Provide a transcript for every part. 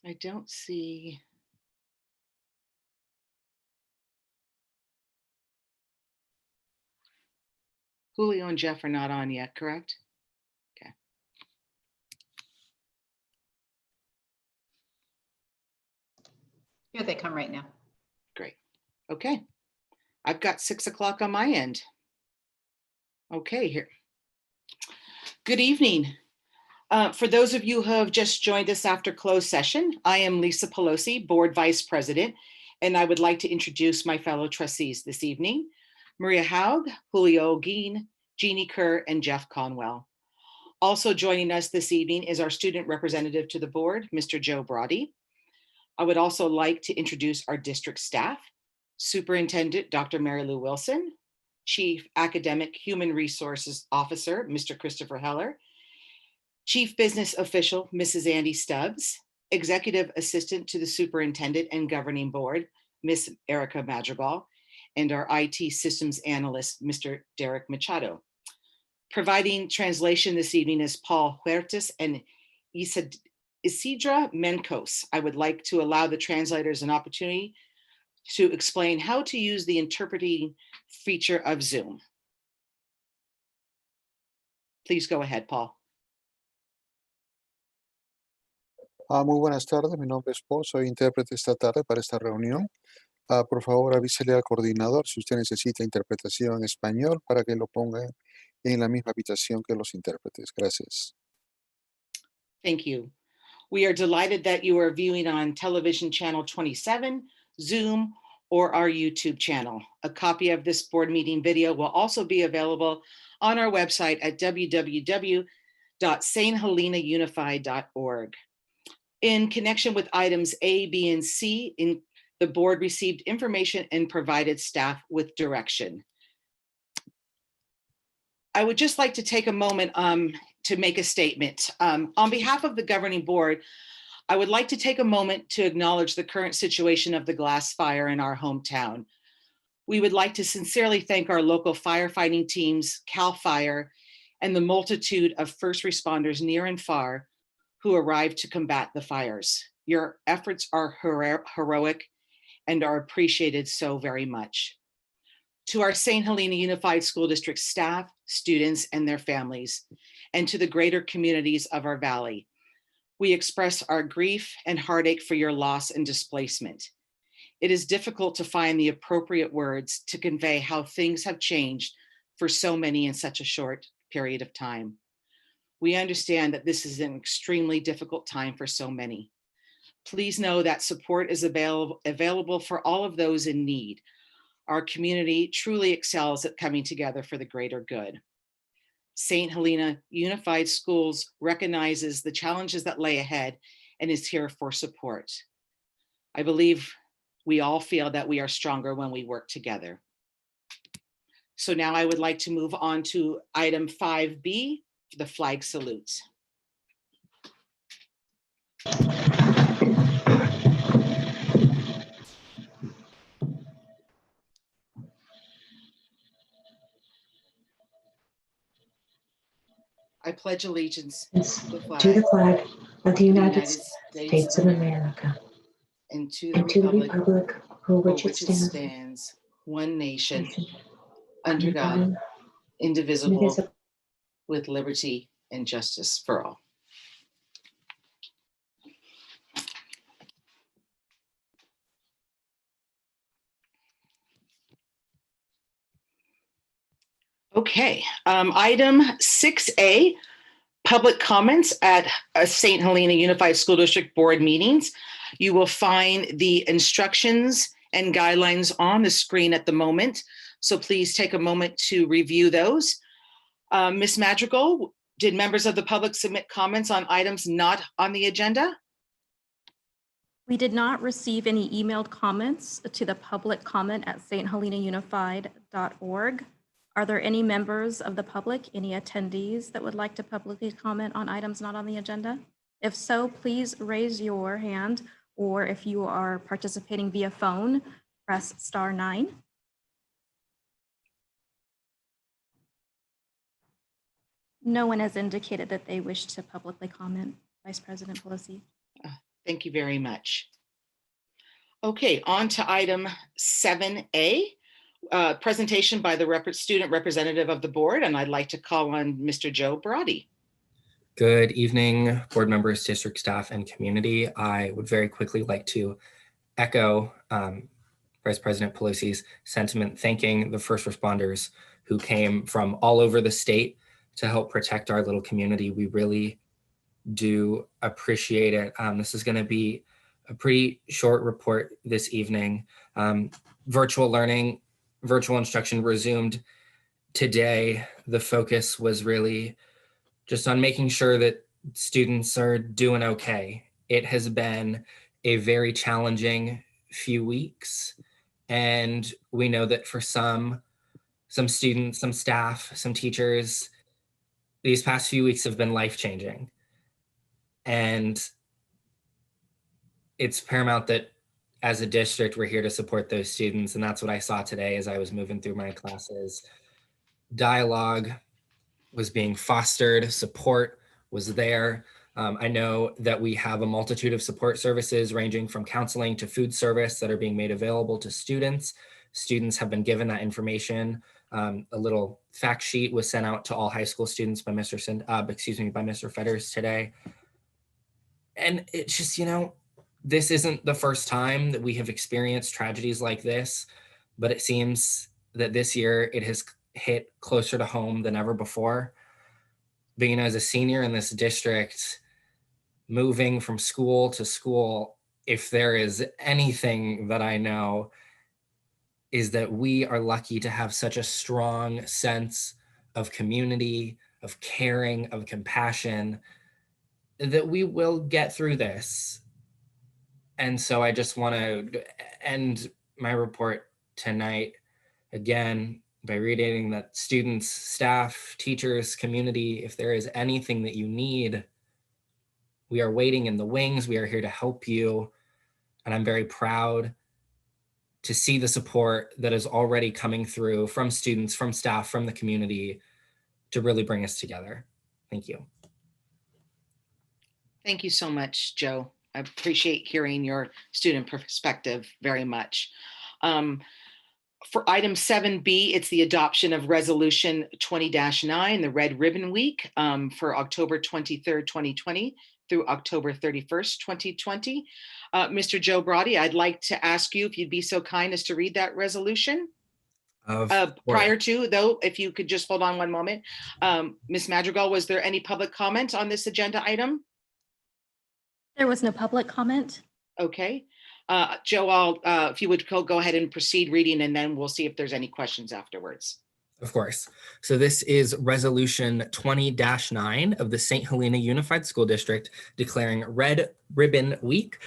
I don't see. Julio and Jeff are not on yet, correct? Okay. Here they come right now. Great. Okay. I've got 6 o'clock on my end. Okay, here. Good evening. For those of you who have just joined us after closed session, I am Lisa Pelosi, Board Vice President, and I would like to introduce my fellow trustees this evening, Maria Haug, Julio Ogeen, Jeannie Kerr, and Jeff Conwell. Also joining us this evening is our student representative to the board, Mr. Joe Brody. I would also like to introduce our district staff, Superintendent Dr. Mary Lou Wilson, Chief Academic Human Resources Officer, Mr. Christopher Heller, Chief Business Official, Mrs. Andy Stubbs, Executive Assistant to the Superintendent and Governing Board, Ms. Erica Madrigal, and our IT Systems Analyst, Mr. Derek Machado. Providing translation this evening is Paul Huertas and Isidra Mencos. I would like to allow the translators an opportunity to explain how to use the interpreting feature of Zoom. Please go ahead, Paul. Muy buenas tardes, mi nombre es Paul, soy intérprete esta tarde para esta reunión. Por favor, avísele al coordinador si usted necesita interpretación en español para que lo ponga en la misma habitación que los intérpretes. Gracias. Thank you. We are delighted that you are viewing on television channel 27, Zoom, or our YouTube channel. A copy of this board meeting video will also be available on our website at www.stheleniaunified.org. In connection with items A, B, and C, the board received information and provided staff with direction. I would just like to take a moment to make a statement. On behalf of the governing board, I would like to take a moment to acknowledge the current situation of the glass fire in our hometown. We would like to sincerely thank our local firefighting teams, CAL FIRE, and the multitude of first responders near and far who arrived to combat the fires. Your efforts are heroic and are appreciated so very much. To our St. Helena Unified School District staff, students, and their families, and to the greater communities of our valley, we express our grief and heartache for your loss and displacement. It is difficult to find the appropriate words to convey how things have changed for so many in such a short period of time. We understand that this is an extremely difficult time for so many. Please know that support is available for all of those in need. Our community truly excels at coming together for the greater good. St. Helena Unified Schools recognizes the challenges that lay ahead and is here for support. I believe we all feel that we are stronger when we work together. So now I would like to move on to item 5B, the flag salutes. I pledge allegiance to the flag of the United States of America and to the republic for which it stands, one nation, under God, indivisible, with liberty and justice for all. Okay, item 6A, public comments at St. Helena Unified School District board meetings. You will find the instructions and guidelines on the screen at the moment, so please take a moment to review those. Ms. Madrigal, did members of the public submit comments on items not on the agenda? We did not receive any emailed comments to the public comment at sthelenaunified.org. Are there any members of the public, any attendees that would like to publicly comment on items not on the agenda? If so, please raise your hand, or if you are participating via phone, press *9. No one has indicated that they wish to publicly comment, Vice President Pelosi. Thank you very much. Okay, on to item 7A, presentation by the student representative of the board, and I'd like to call on Mr. Joe Brody. Good evening, board members, district staff, and community. I would very quickly like to echo Vice President Pelosi's sentiment, thanking the first responders who came from all over the state to help protect our little community. We really do appreciate it. This is going to be a pretty short report this evening. Virtual learning, virtual instruction resumed today. The focus was really just on making sure that students are doing okay. It has been a very challenging few weeks. And we know that for some students, some staff, some teachers, these past few weeks have been life-changing. And it's paramount that as a district, we're here to support those students. And that's what I saw today as I was moving through my classes. Dialogue was being fostered, support was there. I know that we have a multitude of support services ranging from counseling to food service that are being made available to students. Students have been given that information. A little fact sheet was sent out to all high school students by Mr. Fetters today. And it's just, this isn't the first time that we have experienced tragedies like this, but it seems that this year it has hit closer to home than ever before. Being as a senior in this district, moving from school to school, if there is anything that I know, is that we are lucky to have such a strong sense of community, of caring, of compassion, that we will get through this. And so I just want to end my report tonight again by reiterating that students, staff, teachers, community, if there is anything that you need, we are waiting in the wings. We are here to help you. And I'm very proud to see the support that is already coming through from students, from staff, from the community to really bring us together. Thank you. Thank you so much, Joe. I appreciate hearing your student perspective very much. For item 7B, it's the adoption of Resolution 20-9, the Red Ribbon Week for October 23rd, 2020 through October 31st, 2020. Mr. Joe Brody, I'd like to ask you if you'd be so kind as to read that resolution. Prior to, though, if you could just hold on one moment. Ms. Madrigal, was there any public comment on this agenda item? There was no public comment. Okay. Joe, if you would go ahead and proceed reading, and then we'll see if there's any questions afterwards. Of course. So this is Resolution 20-9 of the St. Helena Unified School District declaring Red Ribbon Week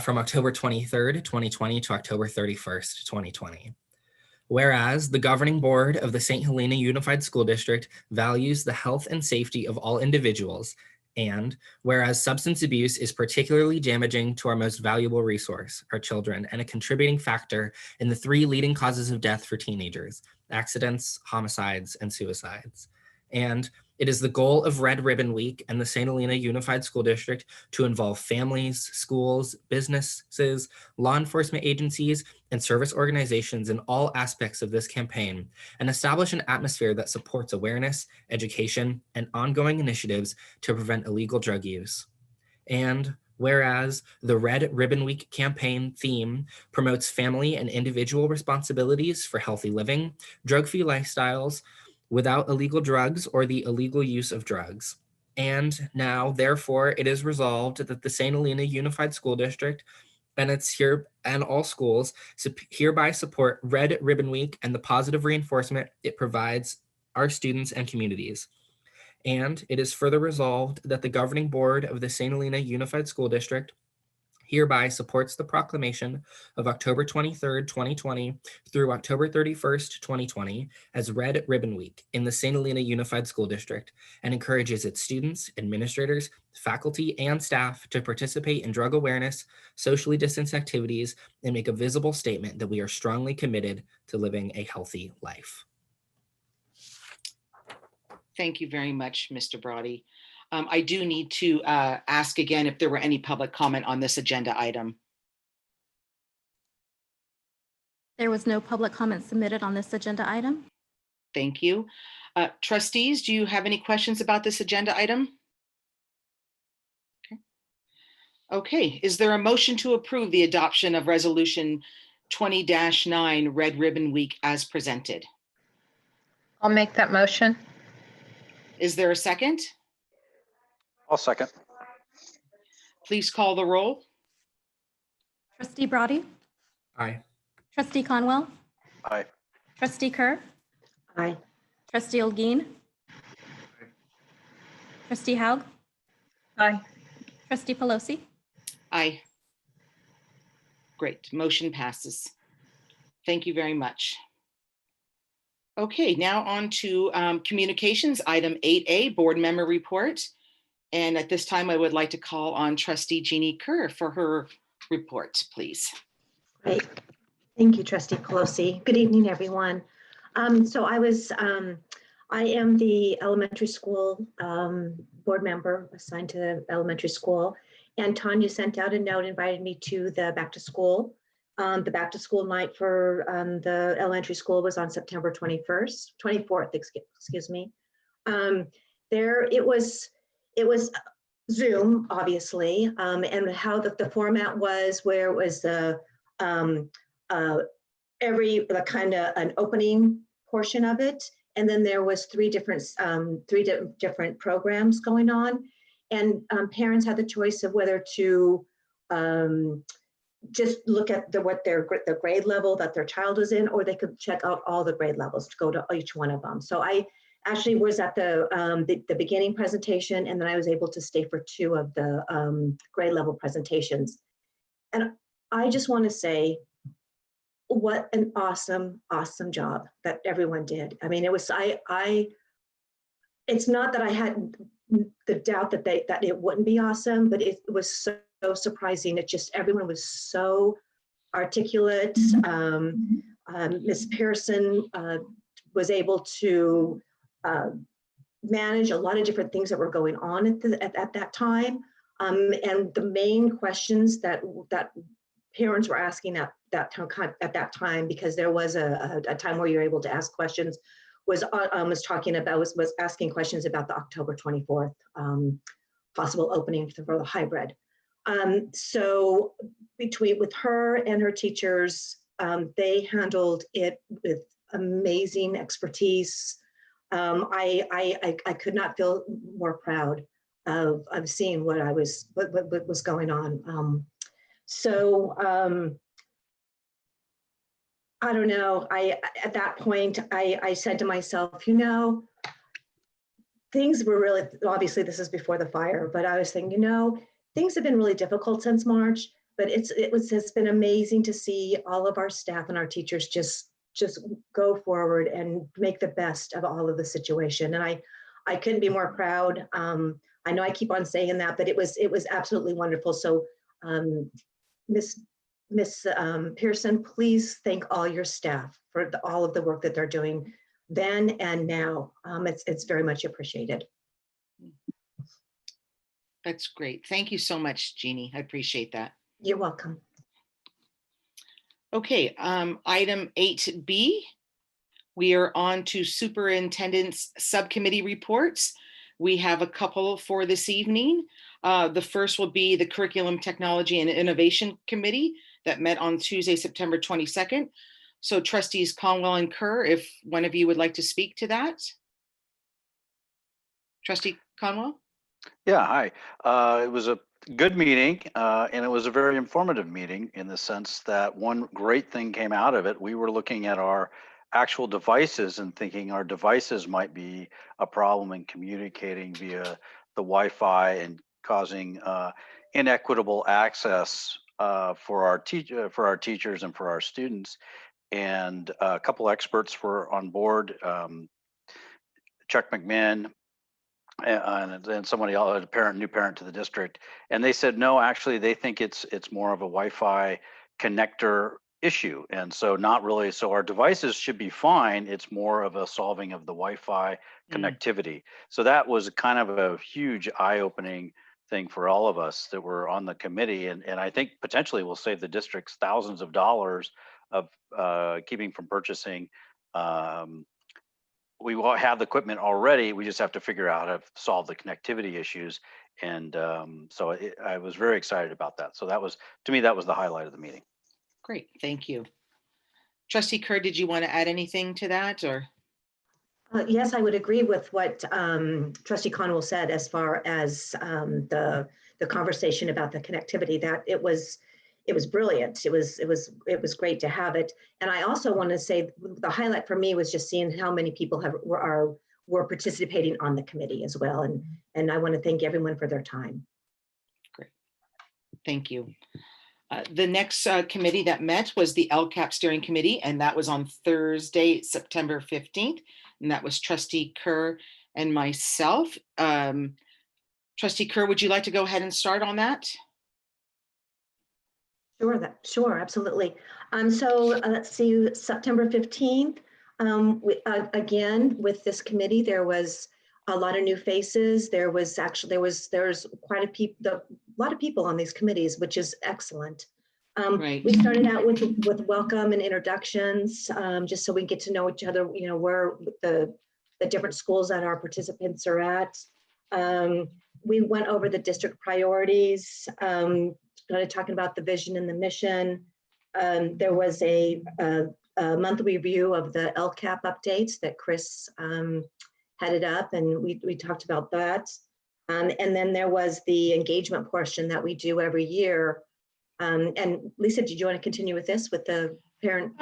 from October 23rd, 2020 to October 31st, 2020. Whereas the governing board of the St. Helena Unified School District values the health and safety of all individuals, and whereas substance abuse is particularly damaging to our most valuable resource, our children, and a contributing factor in the 3 leading causes of death for teenagers: accidents, homicides, and suicides. And it is the goal of Red Ribbon Week and the St. Helena Unified School District to involve families, schools, businesses, law enforcement agencies, and service organizations in all aspects of this campaign and establish an atmosphere that supports awareness, education, and ongoing initiatives to prevent illegal drug use. And whereas the Red Ribbon Week campaign theme promotes family and individual responsibilities for healthy living, drug-free lifestyles, without illegal drugs or the illegal use of drugs. And now, therefore, it is resolved that the St. Helena Unified School District and all schools hereby support Red Ribbon Week and the positive reinforcement it provides our students and communities. And it is further resolved that the governing board of the St. Helena Unified School District hereby supports the proclamation of October 23rd, 2020 through October 31st, 2020 as Red Ribbon Week in the St. Helena Unified School District and encourages its students, administrators, faculty, and staff to participate in drug awareness, socially distanced activities, and make a visible statement that we are strongly committed to living a healthy life. Thank you very much, Mr. Brody. I do need to ask again if there were any public comment on this agenda item. There was no public comment submitted on this agenda item. Thank you. Trustees, do you have any questions about this agenda item? Okay, is there a motion to approve the adoption of Resolution 20-9 Red Ribbon Week as presented? I'll make that motion. Is there a second? I'll second. Please call the roll. Trustee Brady, Aye. Trustee Conwell, Aye. Trustee Kerr, Aye. Trustee Olguin, Trustee Haug, Aye. Trustee Pelosi. Aye. Great, motion passes. Thank you very much. Okay, now on to communications, item 8A, board member report. And at this time, I would like to call on Trustee Jeannie Kerr for her report, please. Great. Thank you, Trustee Pelosi. Good evening, everyone. I am the elementary school board member assigned to elementary school. And Tanya sent out a note, invited me to the back to school. The back to school night for the elementary school was on September 24th, excuse me. It was Zoom, obviously, and how the format was, where it was the kind of an opening portion of it, and then there was three different programs going on, and parents had the choice of whether to just look at the grade level that their child is in, or they could check out all the grade levels to go to each one of them. So I actually was at the beginning presentation, and then I was able to stay for two of the grade level presentations. And I just want to say, what an awesome job that everyone did. I mean, it was, it's not that I had the doubt that it wouldn't be awesome, but it was so surprising. It just, everyone was so articulate. Ms. Pearson was able to manage a lot of different things that were going on at that time. And the main questions that parents were asking at that time, because there was a time where you're able to ask questions, was asking questions about the October 24th possible opening for the hybrid. So with her and her teachers, they handled it with amazing expertise. I could not feel more proud of seeing what was going on. I don't know. At that point, I said to myself, things were really, obviously this is before the fire, but I was thinking, things have been really difficult since March, but it's been amazing to see all of our staff and our teachers just go forward and make the best of all of the situation. And I couldn't be more proud. I know I keep on saying that, but it was absolutely wonderful. So Miss Pearson, please thank all your staff for all of the work that they're doing then and now. It's very much appreciated. That's great. Thank you so much, Jeannie. I appreciate that. You're welcome. Okay, item 8B. We are on to superintendent's subcommittee reports. We have a couple for this evening. The first will be the Curriculum, Technology, and Innovation Committee that met on Tuesday, September 22nd. So trustees Conwell and Kerr, if one of you would like to speak to that. Trustee Conwell? Yeah, hi. It was a good meeting, and it was a very informative meeting in the sense that one great thing came out of it. We were looking at our actual devices and thinking our devices might be a problem in communicating via the Wi-Fi and causing inequitable access for our teachers and for our students. And a couple experts were on board, Chuck McMinn, and somebody else, new parent to the district, and they said no, actually they think it's more of a Wi-Fi connector issue. And so not really, so our devices should be fine. It's more of a solving of the Wi-Fi connectivity. So that was kind of a huge eye-opening thing for all of us that were on the committee. And I think potentially will save the districts thousands of dollars of keeping from purchasing. We will have the equipment already. We just have to figure out how to solve the connectivity issues. And so I was very excited about that. So that was, to me, that was the highlight of the meeting. Great, thank you. Trustee Kerr, did you want to add anything to that, or? Yes, I would agree with what Trustee Conwell said as far as the conversation about the connectivity. That it was brilliant. It was great to have it. And I also want to say the highlight for me was just seeing how many people were participating on the committee as well. And I want to thank everyone for their time. Great, thank you. The next committee that met was the LCAP Steering Committee, and that was on Thursday, September 15th. And that was Trustee Kerr and myself. Trustee Kerr, would you like to go ahead and start on that? Sure, absolutely. So let's see, September 15th. Again, with this committee, there was a lot of new faces. There's quite a lot of people on these committees, which is excellent. Right. We started out with welcome and introductions, just so we get to know each other, you know, where the different schools that our participants are at. We went over the district priorities, started talking about the vision and the mission. There was a monthly review of the LCAP updates that Chris headed up, and we talked about that. And then there was the engagement portion that we do every year. And Lisa, did you want to continue with this, with the parent?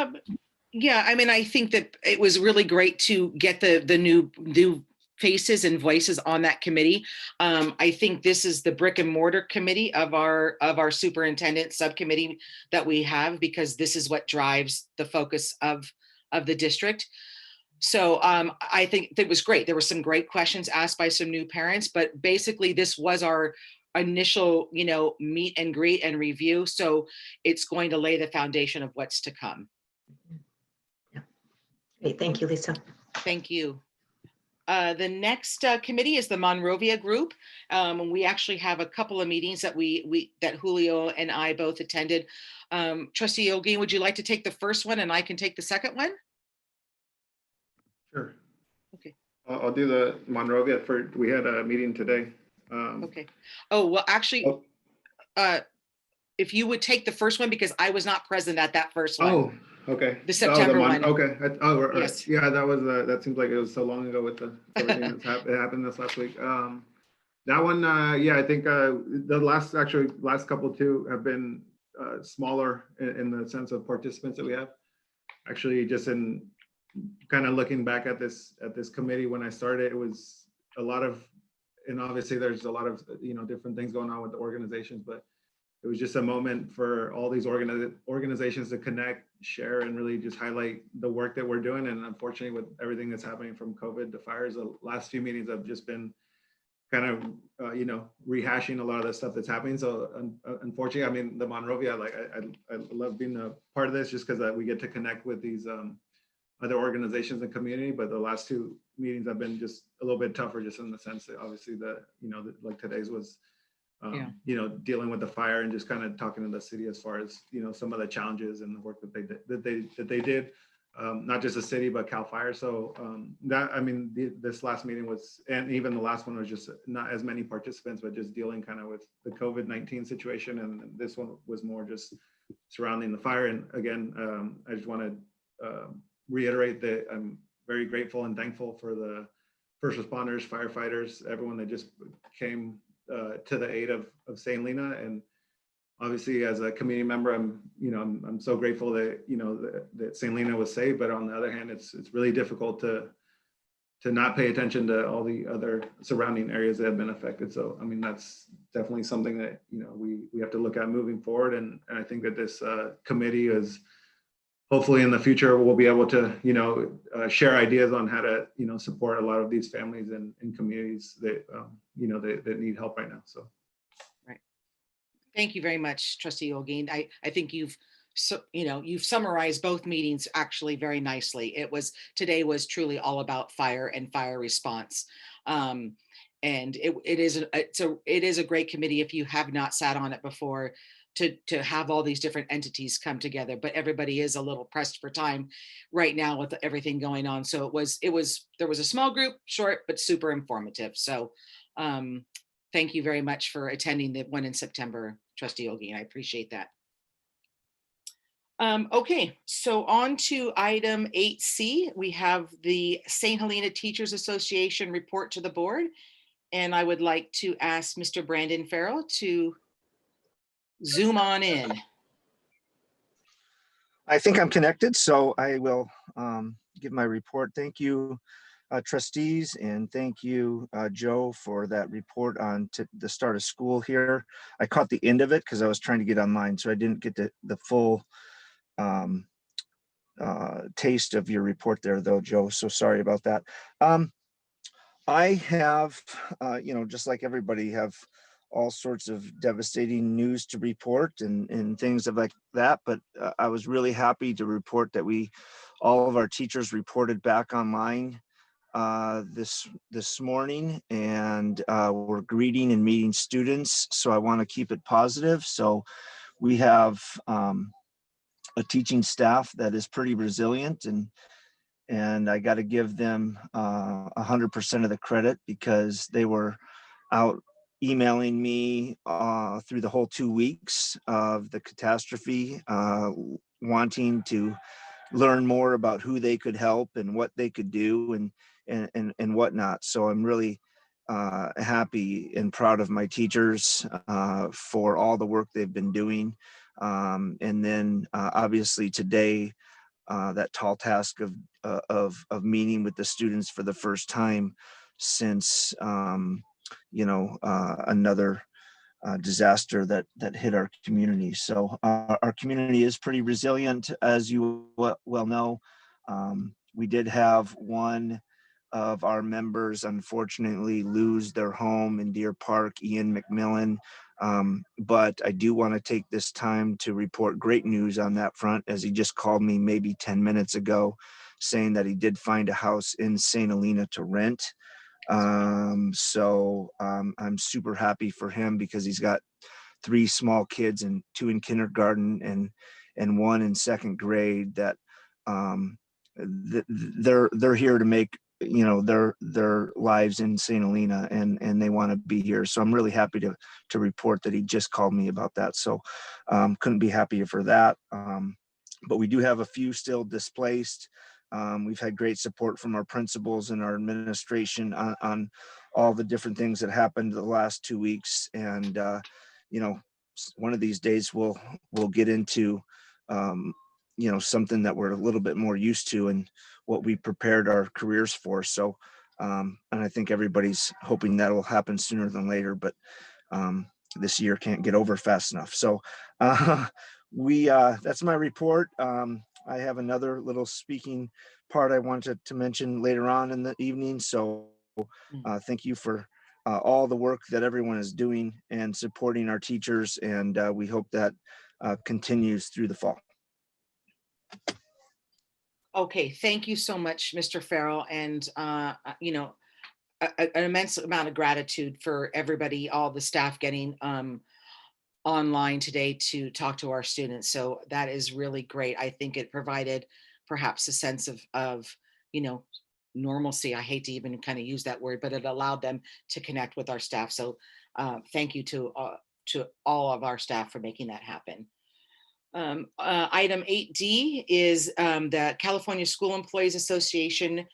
Yeah, I mean, I think that it was really great to get the new faces and voices on that committee. I think this is the brick and mortar committee of our superintendent subcommittee that we have, because this is what drives the focus of the district. So I think it was great. There were some great questions asked by some new parents, but basically this was our initial, meet and greet and review. So it's going to lay the foundation of what's to come. Yeah. Great. Thank you, Lisa. Thank you. The next committee is the Monrovia Group. We actually have a couple of meetings that that Julio and I both attended. Trustee Yogi, would you like to take the first one and I can take the second one? Sure. Okay. I'll do the Monrovia first. We had a meeting today. Okay. Oh, well, actually, if you would take the first one, because I was not present at that first one. Oh, okay. The September one. Okay. Right. Yes. Yeah, that was. That seems like it was so long ago with everything that's happened this last week. That one, yeah, I think the last couple too have been smaller in the sense of participants that we have. Actually, just in kind of looking back at this committee when I started, it was a lot of, and obviously there's a lot of different things going on with the organizations, but it was just a moment for all these organizations to connect, share, and really just highlight the work that we're doing. And unfortunately, with everything that's happening from COVID to fires, the last few meetings have just been kind of rehashing a lot of the stuff that's happening. So unfortunately, I mean, the Monrovia, I love being a part of this just because we get to connect with these other organizations and community, but the last two meetings have been just a little bit tougher, just in the sense that obviously like today's was, dealing with the fire and just kind of talking to the city as far as, some of the challenges and the work that they did, not just the city, but CAL FIRE. So this last meeting was, and even the last one was just not as many participants, but just dealing kind of with the COVID-19 situation. And this one was more just surrounding the fire. And again, I just want to reiterate that I'm very grateful and thankful for the first responders, firefighters, everyone that just came to the aid of St. Helena. And obviously as a community member, I'm so grateful that, that St. Helena was saved, but on the other hand, it's really difficult to not pay attention to all the other surrounding areas that have been affected. So, that's definitely something that, we have to look at moving forward. And I think that this committee is, hopefully in the future, we'll be able to, share ideas on how to, support a lot of these families and communities that, that need help right now. So. Right. Thank you very much, Trustee Olguin. I think you've so, you've summarized both meetings actually very nicely. Today was truly all about fire and fire response. And it is a great committee if you have not sat on it before, to have all these different entities come together, but everybody is a little pressed for time right now with everything going on. So there was a small group, short, but super informative. So thank you very much for attending the one in September, Trustee Ogie. I appreciate that. Okay, so on to item 8C. We have the St. Helena Teachers Association report to the board. And I would like to ask Mr. Brandon Farrell to zoom on in. I think I'm connected, so I will give my report. Thank you, trustees, and thank you, Joe, for that report on the start of school here. I caught the end of it because I was trying to get online, so I didn't get the full taste of your report there, though, Joe. So sorry about that. I have, just like everybody, have all sorts of devastating news to report and things like that. But I was really happy to report that all of our teachers reported back online this morning, and we're greeting and meeting students. So I want to keep it positive. So we have a teaching staff that is pretty resilient, and I got to give them 100% of the credit, because they were out emailing me through the whole 2 weeks of the catastrophe, wanting to learn more about who they could help and what they could do and whatnot. So I'm really happy and proud of my teachers for all the work they've been doing. And then obviously today, that tall task of meeting with the students for the first time since another disaster that hit our community. So our community is pretty resilient, as you well know. We did have one of our members unfortunately lose their home in Deer Park, Ian McMillan. But I do want to take this time to report great news on that front, as he just called me maybe 10 minutes ago saying that he did find a house in St. Helena to rent. So I'm super happy for him, because he's got 3 small kids, and 2 in kindergarten and 1 in 2nd grade, that they're here to make their lives in St. Helena, and they want to be here. So I'm really happy to report that he just called me about that. So couldn't be happier for that. But we do have a few still displaced. We've had great support from our principals and our administration on all the different things that happened the last 2 weeks. And one of these days we'll get into something that we're a little bit more used to and what we prepared our careers for. So and I think everybody's hoping that will happen sooner than later, but this year can't get over fast enough. So that's my report. I have another little speaking part I wanted to mention later on in the evening. So thank you for all the work that everyone is doing and supporting our teachers. And we hope that continues through the fall. Okay, thank you so much, Mr. Farrell. And, an immense amount of gratitude for everybody, all the staff getting online today to talk to our students. So that is really great. I think it provided perhaps a sense of normalcy. I hate to even kind of use that word, but it allowed them to connect with our staff. So thank you to all of our staff for making that happen. Item 8D is the California School Employees Association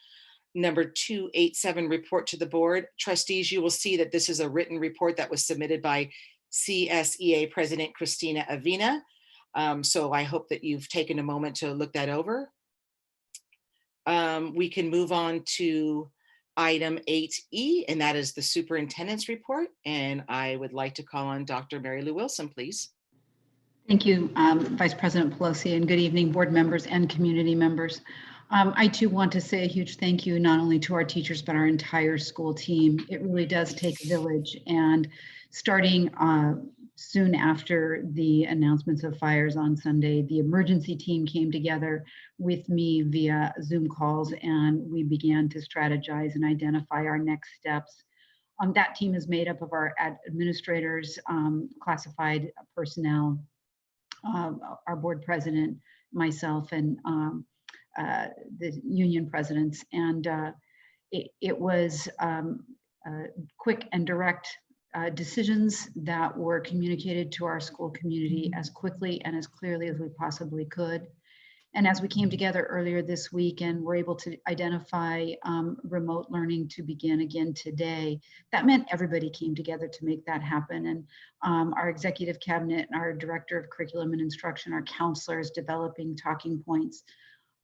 number 287 report to the board. Trustees, you will see that this is a written report that was submitted by CSEA President Christina Avina. So I hope that you've taken a moment to look that over. We can move on to item 8E, and that is the superintendent's report. And I would like to call on Dr. Mary Lou Wilson, please. Thank you, Vice President Pelosi, and good evening, board members and community members. I too want to say a huge thank you not only to our teachers, but our entire school team. It really does take a village, and starting soon after the announcements of fires on Sunday, the emergency team came together with me via Zoom calls, and we began to strategize and identify our next steps. That team is made up of our administrators, classified personnel, our board president, myself, and the union presidents. And it was quick and direct decisions that were communicated to our school community as quickly and as clearly as we possibly could. And as we came together earlier this week and were able to identify remote learning to begin again today, that meant everybody came together to make that happen. And our executive cabinet, our director of curriculum and instruction, our counselors developing talking points,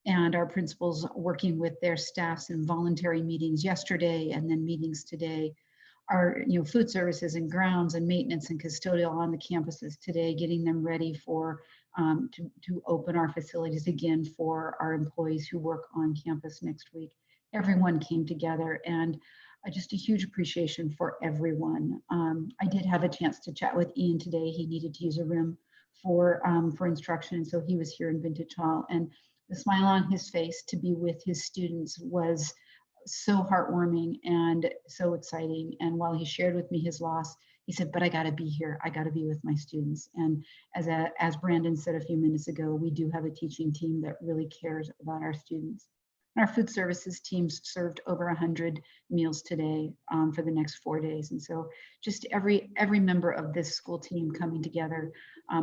and our principals working with their staffs in voluntary meetings yesterday and then meetings today. Our food services and grounds and maintenance and custodial on the campuses today, getting them ready for to open our facilities again for our employees who work on campus next week. Everyone came together, and just a huge appreciation for everyone. I did have a chance to chat with Ian today. He needed to use a room for instruction, and so he was here in Vintage Hall, and the smile on his face to be with his students was so heartwarming and so exciting. And while he shared with me his loss, he said, but I got to be here. I got to be with my students. And as Brandon said a few minutes ago, we do have a teaching team that really cares about our students. Our food services teams served over 100 meals today for the next 4 days. And so just every member of this school team coming together,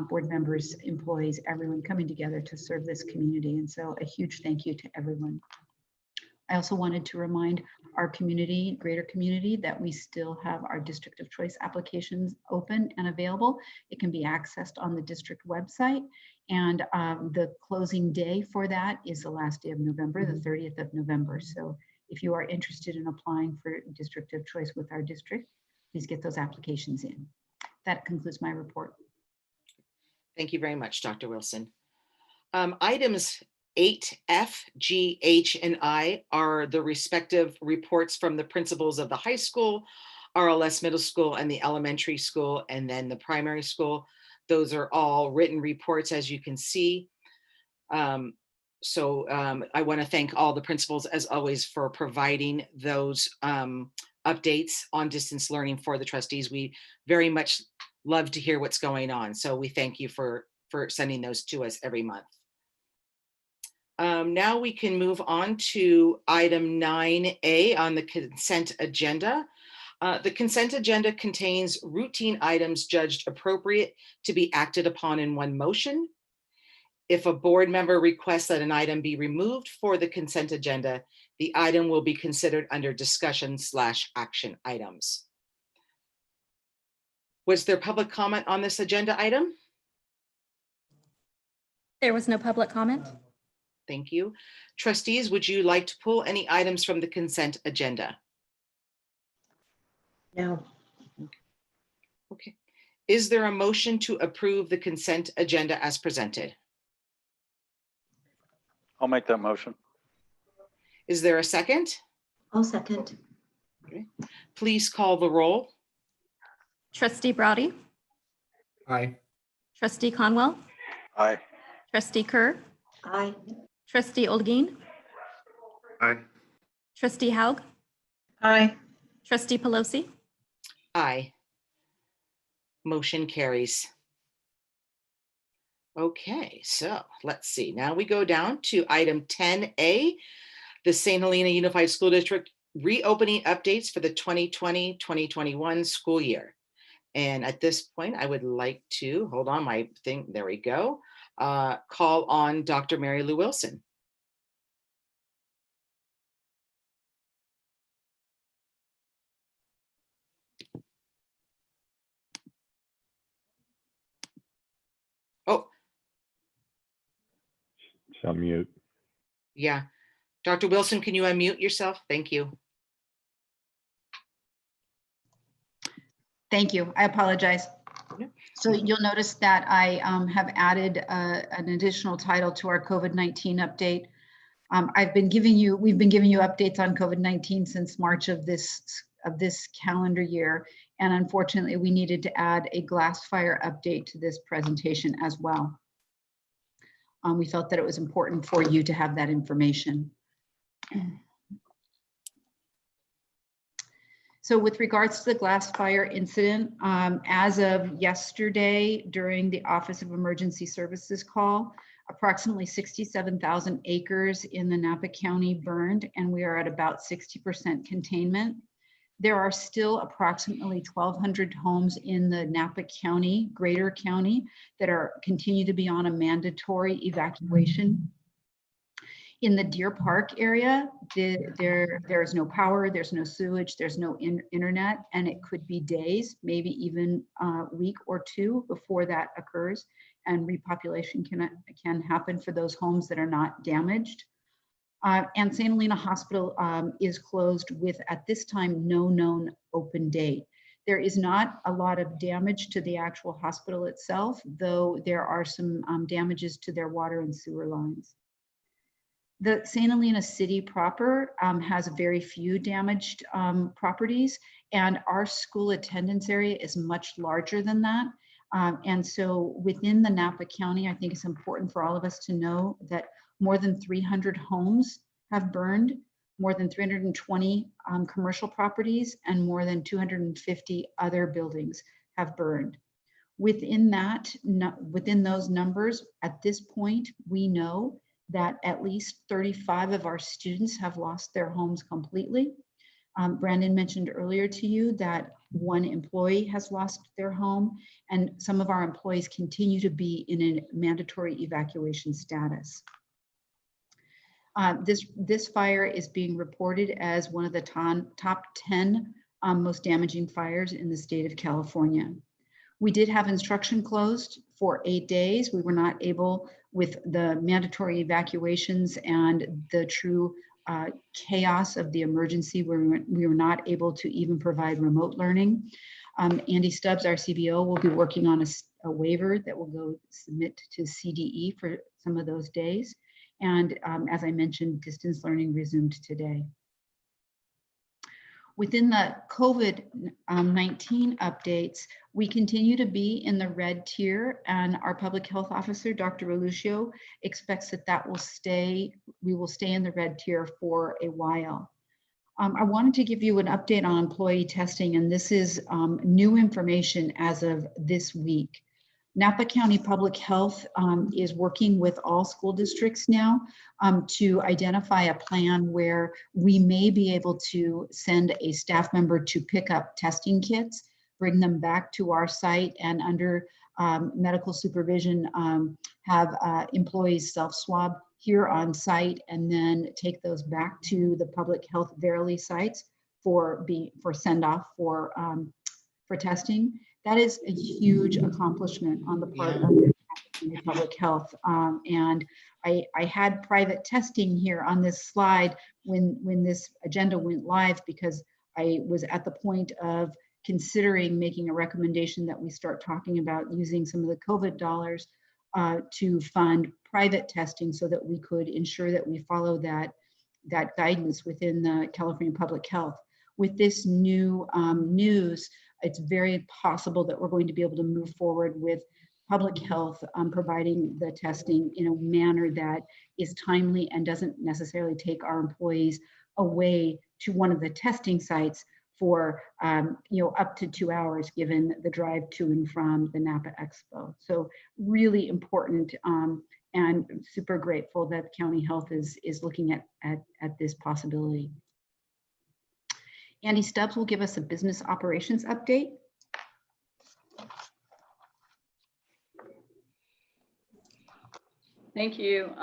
board members, employees, everyone coming together to serve this community. And so a huge thank you to everyone. I also wanted to remind our community, greater community, that we still have our district of choice applications open and available. It can be accessed on the district website, and the closing day for that is the last day of November, the 30th of November. So if you are interested in applying for district of choice with our district, please get those applications in. That concludes my report. Thank you very much, Dr. Wilson. Items 8F, G, H, and I are the respective reports from the principals of the high school, RLS middle school, and the elementary school, and then the primary school. Those are all written reports, as you can see. I want to thank all the principals, as always, for providing those updates on distance learning for the trustees. We very much love to hear what's going on. So we thank you for sending those to us every month. Now we can move on to item 9A on the consent agenda. The consent agenda contains routine items judged appropriate to be acted upon in one motion. If a board member requests that an item be removed for the consent agenda, the item will be considered under discussion/action items. Was there public comment on this agenda item? There was no public comment. Thank you. Trustees, would you like to pull any items from the consent agenda? No. Okay. Is there a motion to approve the consent agenda as presented? I'll make that motion. Is there a second? I'll second. Okay. Please call the roll. Trustee Browdy, Aye. Trustee Conwell, Aye. Trustee Kerr, Aye. Trustee Oldgein, Aye. Trustee Haug, Aye. Trustee Pelosi. Aye. Motion carries. Okay, so let's see. Now we go down to item 10A, the St. Helena Unified School District reopening updates for the 2020-2021 school year. And at this point, I would like to, hold on my thing, there we go, call on Dr. Mary Lou Wilson. Oh, Unmute. yeah. Dr. Wilson, can you unmute yourself? Thank you. Thank you. I apologize. Yeah. So you'll notice that I have added an additional title to our COVID-19 update. We've been giving you updates on COVID-19 since March of this calendar year. And unfortunately, we needed to add a glass fire update to this presentation as well. We felt that it was important for you to have that information. So with regards to the glass fire incident, as of yesterday during the Office of Emergency Services call, approximately 67,000 acres in the Napa County burned, and we are at about 60% containment. There are still approximately 1,200 homes in the Napa County, Greater County, that continue to be on a mandatory evacuation. In the Deer Park area, there's no power, there's no sewage, there's no internet, and it could be days, maybe even a week or two before that occurs, and repopulation can happen for those homes that are not damaged. And St. Helena Hospital is closed with, at this time, no known open date. There is not a lot of damage to the actual hospital itself, though there are some damages to their water and sewer lines. The St. Helena city proper has very few damaged properties, and our school attendance area is much larger than that. And so within the Napa County, I think it's important for all of us to know that more than 300 homes have burned, more than 320 commercial properties, and more than 250 other buildings have burned. Within those numbers, at this point, we know that at least 35 of our students have lost their homes completely. Brandon mentioned earlier to you that one employee has lost their home, and some of our employees continue to be in a mandatory evacuation status. This fire is being reported as one of the top 10 most damaging fires in the state of California. We did have instruction closed for 8 days. We were not able, with the mandatory evacuations and the true chaos of the emergency, we were not able to even provide remote learning. Andy Stubbs, our CBO, will be working on a waiver that will go submit to CDE for some of those days. And as I mentioned, distance learning resumed today. Within the COVID-19 updates, we continue to be in the red tier, and our public health officer, Dr. Reluccio, expects that we will stay in the red tier for a while. I wanted to give you an update on employee testing, and this is new information as of this week. Napa County Public Health is working with all school districts now to identify a plan where we may be able to send a staff member to pick up testing kits, bring them back to our site, and under medical supervision have employees self-swab here on site, and then take those back to the public health Verily sites for send-off for testing. That is a huge accomplishment on the part of public health. And I had private testing here on this slide when this agenda went live, because I was at the point of considering making a recommendation that we start talking about using some of the COVID dollars to fund private testing so that we could ensure that we follow that guidance within the California Public Health. With this new news, it's very possible that we're going to be able to move forward with public health providing the testing in a manner that is timely and doesn't necessarily take our employees away to one of the testing sites for up to 2 hours, given the drive to and from the Napa Expo. So really important, and super grateful that County Health is looking at this possibility. Andy Stubbs will give us a business operations update. Thank you.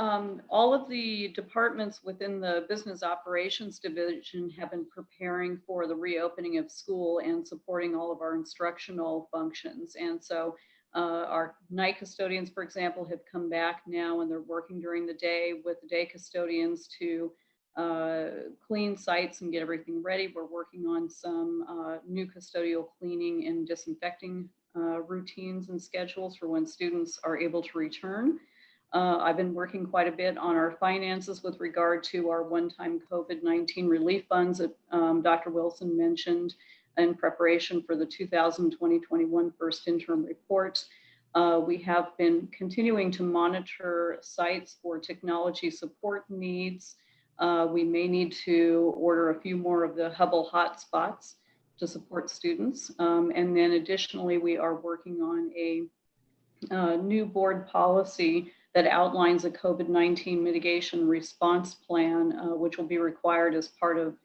All of the departments within the business operations division have been preparing for the reopening of school and supporting all of our instructional functions. And so our night custodians, for example, have come back now, and they're working during the day with the day custodians to clean sites and get everything ready. We're working on some new custodial cleaning and disinfecting routines and schedules for when students are able to return. I've been working quite a bit on our finances with regard to our one-time COVID-19 relief funds that Dr. Wilson mentioned. in preparation for the 2020-21 first interim report. We have been continuing to monitor sites for technology support needs. We may need to order a few more of the Hubble hotspots to support students. And then additionally, we are working on a new board policy that outlines a COVID-19 mitigation response plan, which will be required as part of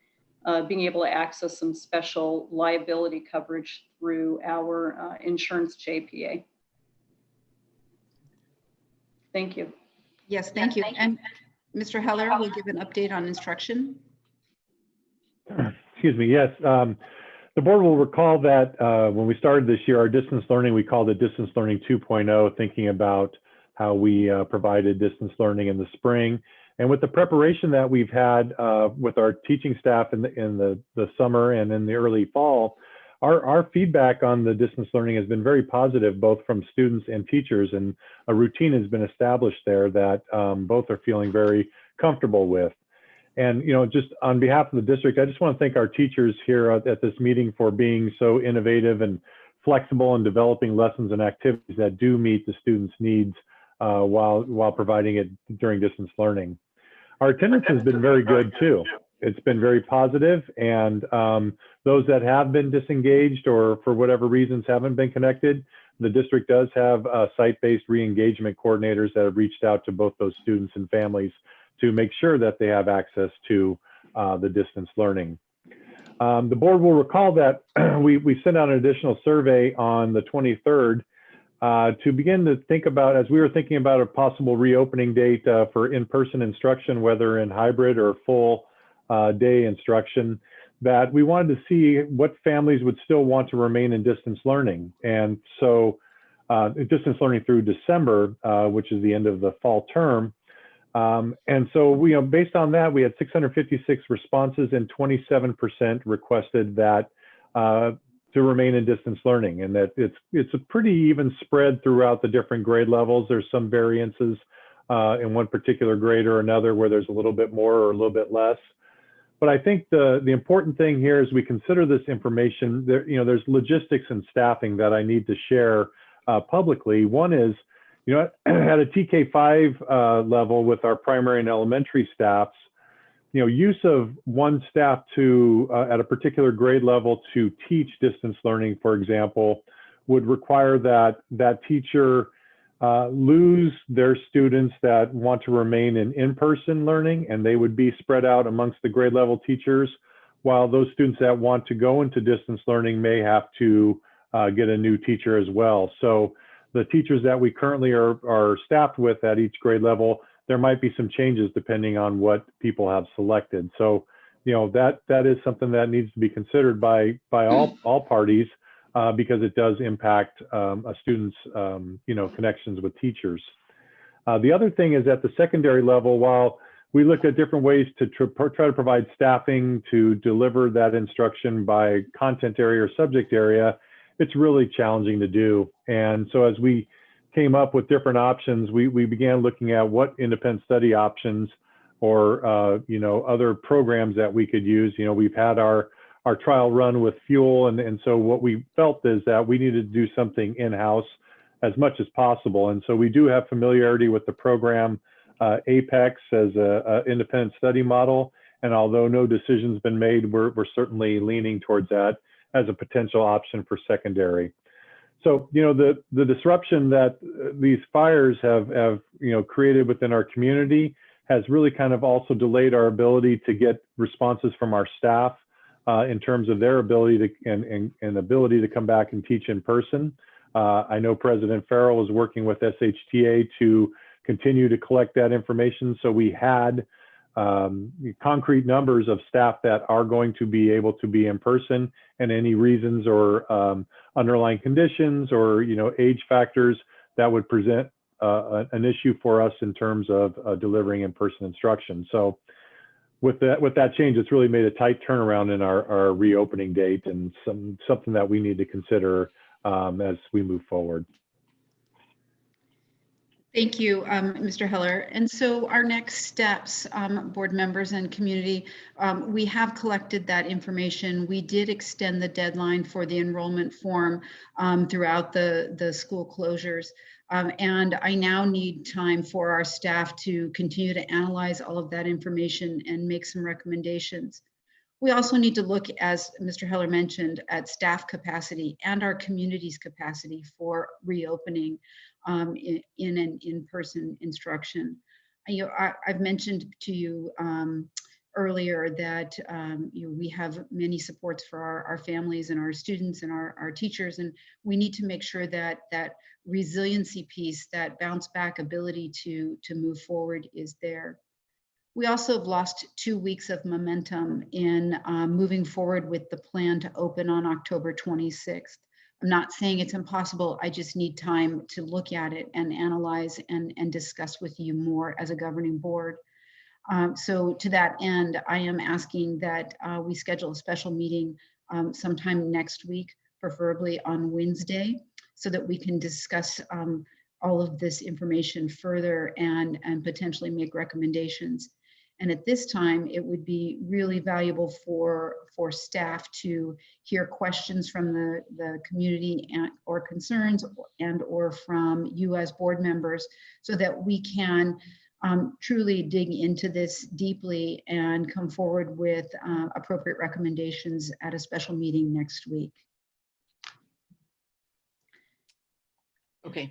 being able to access some special liability coverage through our insurance JPA. Thank you. Yes, thank you. And Mr. Heller will give an update on instruction. Excuse me, yes. The board will recall that when we started this year, our distance learning, we called it distance learning 2.0, thinking about how we provided distance learning in the spring. And with the preparation that we've had with our teaching staff in the summer and in the early fall, our feedback on the distance learning has been very positive, both from students and teachers, and a routine has been established there that both are feeling very comfortable with. And, you know, just on behalf of the district, I just want to thank our teachers here at this meeting for being so innovative and flexible in developing lessons and activities that do meet the students' needs while providing it during distance learning. Our attendance has been very good too. It's been very positive, and those that have been disengaged or for whatever reasons haven't been connected, the district does have site-based re-engagement coordinators that have reached out to both those students and families to make sure that they have access to the distance learning. The board will recall that we sent out an additional survey on the 23rd to begin to think about, as we were thinking about a possible reopening date for in-person instruction, whether in hybrid or full day instruction, that we wanted to see what families would still want to remain in distance learning. And so distance learning through December, which is the end of the fall term. And so we, based on that, we had 656 responses and 27% requested that to remain in distance learning, and that it's a pretty even spread throughout the different grade levels. There's some variances in one particular grade or another where there's a little bit more or a little bit less. But I think the important thing here is we consider this information. There's logistics and staffing that I need to share publicly. One is, at a TK5 level with our primary and elementary staffs, use of one staff to at a particular grade level to teach distance learning, for example, would require that that teacher lose their students that want to remain in in-person learning, and they would be spread out amongst the grade level teachers, while those students that want to go into distance learning may have to get a new teacher as well. So the teachers that we currently are staffed with at each grade level, there might be some changes depending on what people have selected. So, that is something that needs to be considered by all parties because it does impact a student's, connections with teachers. The other thing is at the secondary level, while we looked at different ways to try to provide staffing to deliver that instruction by content area or subject area, it's really challenging to do. And so as we came up with different options, we began looking at what independent study options or, other programs that we could use. We've had our trial run with Fuel. And so what we felt is that we needed to do something in-house as much as possible. And so we do have familiarity with the program Apex as a independent study model. And although no decision's been made, we're certainly leaning towards that as a potential option for secondary. So, the disruption that these fires have created within our community has really kind of also delayed our ability to get responses from our staff in terms of their ability to and ability to come back and teach in person. I know President Farrell is working with SHTA to continue to collect that information. So we had concrete numbers of staff that are going to be able to be in person, and any reasons or underlying conditions or age factors that would present an issue for us in terms of delivering in-person instruction. So with that change, it's really made a tight turnaround in our reopening date, and something that we need to consider as we move forward. Thank you, Mr. Heller. And so our next steps, board members and community, we have collected that information. We did extend the deadline for the enrollment form throughout the school closures. And I now need time for our staff to continue to analyze all of that information and make some recommendations. We also need to look, as Mr. Heller mentioned, at staff capacity and our community's capacity for reopening in an in-person instruction. I've mentioned to you earlier that we have many supports for our families and our students and our teachers, and we need to make sure that that resiliency piece, that bounce back ability to move forward is there. We also have lost 2 weeks of momentum in moving forward with the plan to open on October 26th. I'm not saying it's impossible. I just need time to look at it and analyze and discuss with you more as a governing board. So to that end, I am asking that we schedule a special meeting sometime next week, preferably on Wednesday, so that we can discuss all of this information further and potentially make recommendations. And at this time, it would be really valuable for staff to hear questions from the community or concerns or from you as board members, so that we can truly dig into this deeply and come forward with appropriate recommendations at a special meeting next week. Okay.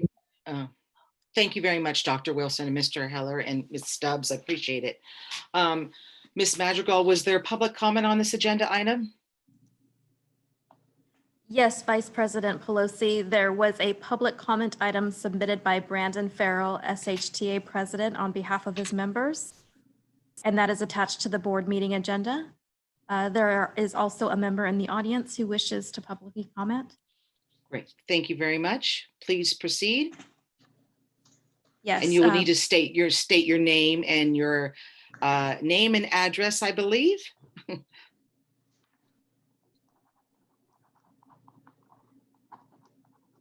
Thank you very much, Dr. Wilson and Mr. Heller and Ms. Stubbs. I appreciate it. Ms. Madrigal, was there public comment on this agenda item? Yes, Vice President Pelosi, there was a public comment item submitted by Brandon Farrell, SHTA President, on behalf of his members, and that is attached to the board meeting agenda. There is also a member in the audience who wishes to publicly comment. Great. Thank you very much. Please proceed. Yes. And you will need to state your name and your name and address, I believe.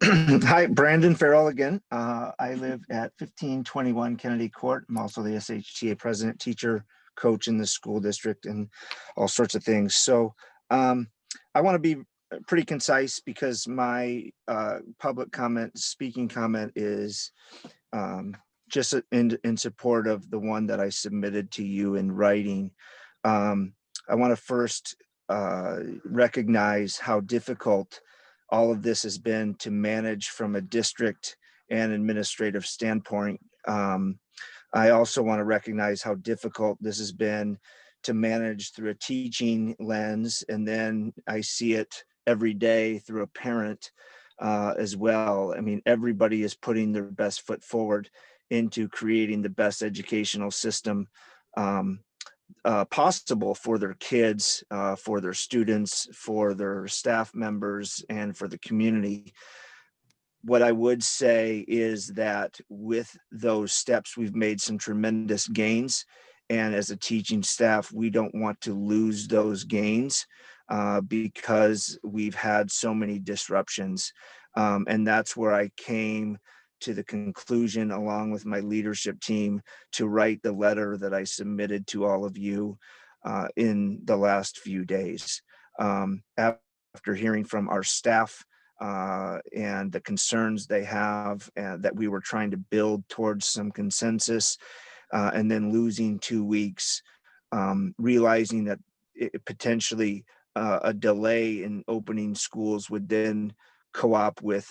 Hi, Brandon Farrell again. I live at 1521 Kennedy Court. I'm also the SHTA president, teacher, coach in the school district, and all sorts of things. So I want to be pretty concise because my public comment, speaking comment is just in support of the one that I submitted to you in writing. I want to first recognize how difficult all of this has been to manage from a district and administrative standpoint. I also want to recognize how difficult this has been to manage through a teaching lens, and then I see it every day through a parent as well. I mean, everybody is putting their best foot forward into creating the best educational system possible for their kids, for their students, for their staff members, and for the community. What I would say is that with those steps, we've made some tremendous gains. And as a teaching staff, we don't want to lose those gains because we've had so many disruptions. And that's where I came to the conclusion, along with my leadership team, to write the letter that I submitted to all of you in the last few days. After hearing from our staff and the concerns they have, that we were trying to build towards some consensus, and then losing 2 weeks, realizing that potentially a delay in opening schools would then co-op with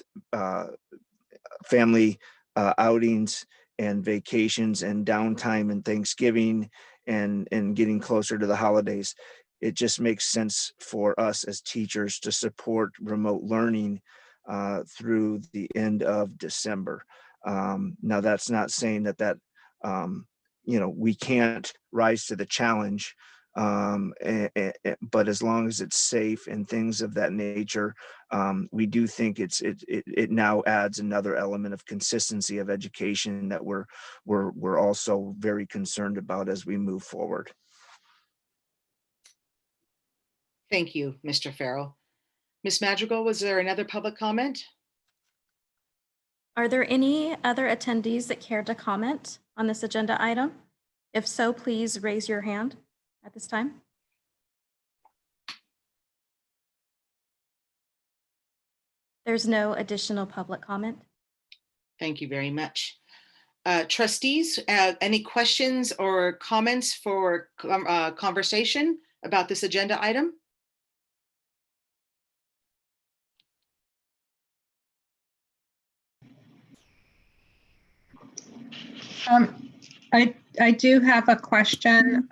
family outings and vacations and downtime and Thanksgiving and getting closer to the holidays. It just makes sense for us as teachers to support remote learning through the end of December. Now, that's not saying that we can't rise to the challenge, but as long as it's safe and things of that nature, we do think it now adds another element of consistency of education that we're also very concerned about as we move forward. Thank you, Mr. Farrell. Ms. Madrigal, was there another public comment? Are there any other attendees that care to comment on this agenda item? If so, please raise your hand at this time. There's no additional public comment. Thank you very much. Trustees, any questions or comments for conversation about this agenda item? I do have a question.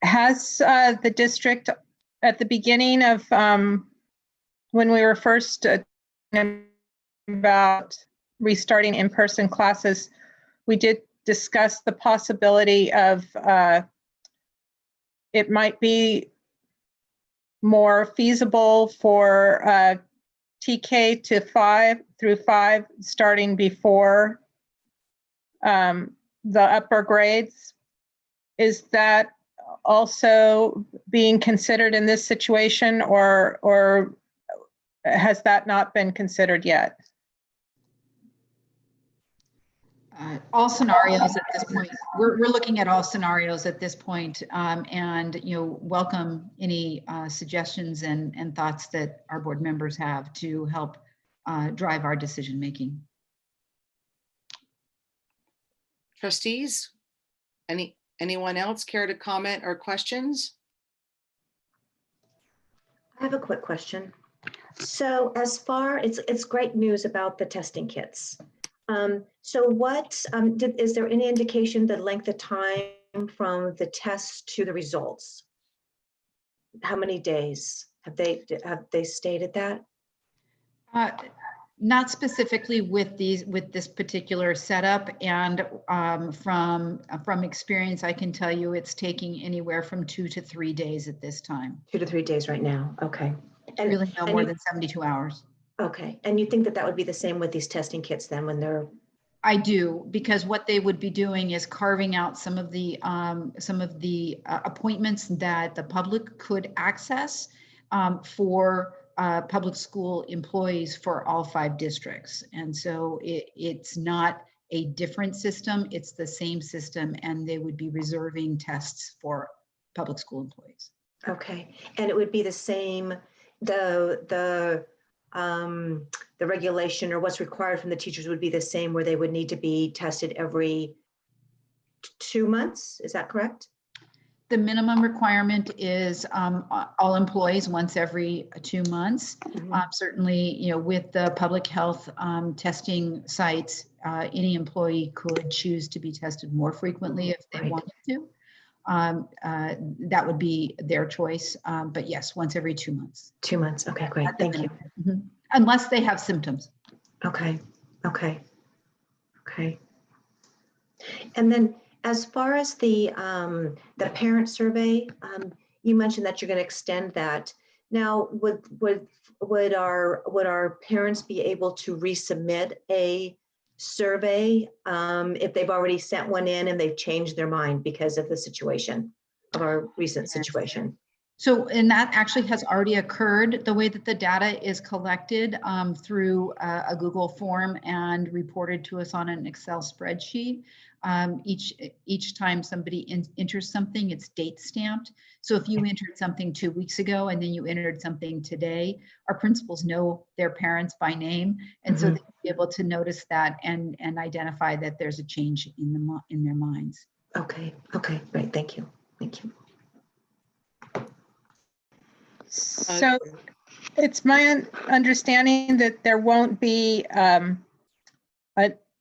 Has the district at the beginning of when we were first about restarting in-person classes, we did discuss the possibility of it might be more feasible for TK to 5 starting before the upper grades. Is that also being considered in this situation, or has that not been considered yet? All scenarios at this point. We're looking at all scenarios at this point, and welcome any suggestions and thoughts that our board members have to help drive our decision making. Trustees, anyone else care to comment or questions? I have a quick question. So as far, it's great news about the testing kits. So what, is there any indication the length of time from the test to the results? How many days? Have they stated that? Not specifically with this particular setup, and from experience, I can tell you it's taking anywhere from 2 to 3 days at this time. 2 to 3 days right now. Okay. And really no more than 72 hours. Okay. And you think that would be the same with these testing kits then when they're? I do, because what they would be doing is carving out some of the appointments that the public could access for public school employees for all 5 districts. And so it's not a different system, it's the same system, and they would be reserving tests for public school employees. Okay. And it would be the same, the regulation or what's required from the teachers would be the same, where they would need to be tested every 2 months. Is that correct? The minimum requirement is all employees once every 2 months. Mm-hmm. Certainly, with the public health testing sites, any employee could choose to be tested more frequently if they wanted to. That would be their choice. But yes, once every 2 months. 2 months. Okay, great. Thank you. Mm-hmm. Unless they have symptoms. Okay. Okay. Okay. And then as far as the parent survey, you mentioned that you're going to extend that. Now, would our parents be able to resubmit a survey if they've already sent one in and they've changed their mind because of the situation of our recent situation? So, and that actually has already occurred. The way that the data is collected through a Google form and reported to us on an Excel spreadsheet. Each time somebody enters something, it's date stamped. So if you entered something 2 weeks ago and then you entered something today, our principals know their parents by name, and so they'll be able to notice that and identify that there's a change in their minds. Okay. Okay. Great. Thank you. Thank you. So it's my understanding that there won't be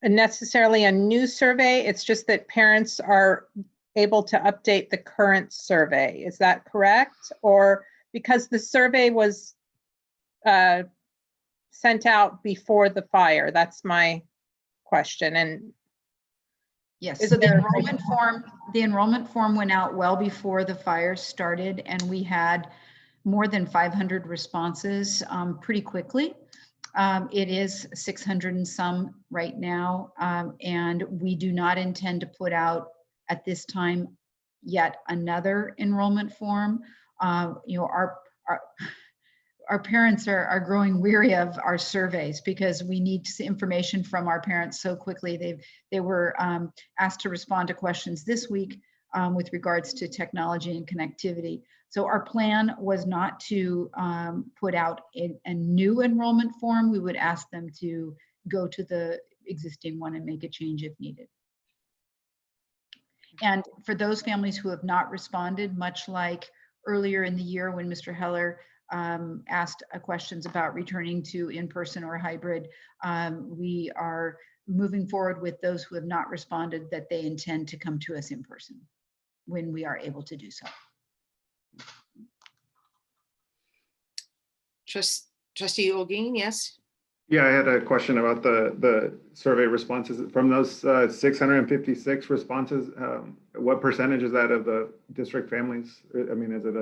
necessarily a new survey. It's just that parents are able to update the current survey. Is that correct? Or because the survey was sent out before the fire? That's my question. And yes, so the enrollment form went out well before the fire started, and we had more than 500 responses pretty quickly. It is 600 and some right now, and we do not intend to put out at this time yet another enrollment form. Our our parents are growing weary of our surveys because we need information from our parents so quickly. They were asked to respond to questions this week with regards to technology and connectivity. So our plan was not to put out a new enrollment form. We would ask them to go to the existing one and make a change if needed. And for those families who have not responded, much like earlier in the year when Mr. Heller asked questions about returning to in-person or hybrid, we are moving forward with those who have not responded that they intend to come to us in person when we are able to do so. Trustee Olguin, yes? Yeah, I had a question about the survey responses. From those 656 responses, what percentage is that of the district families? I mean, is it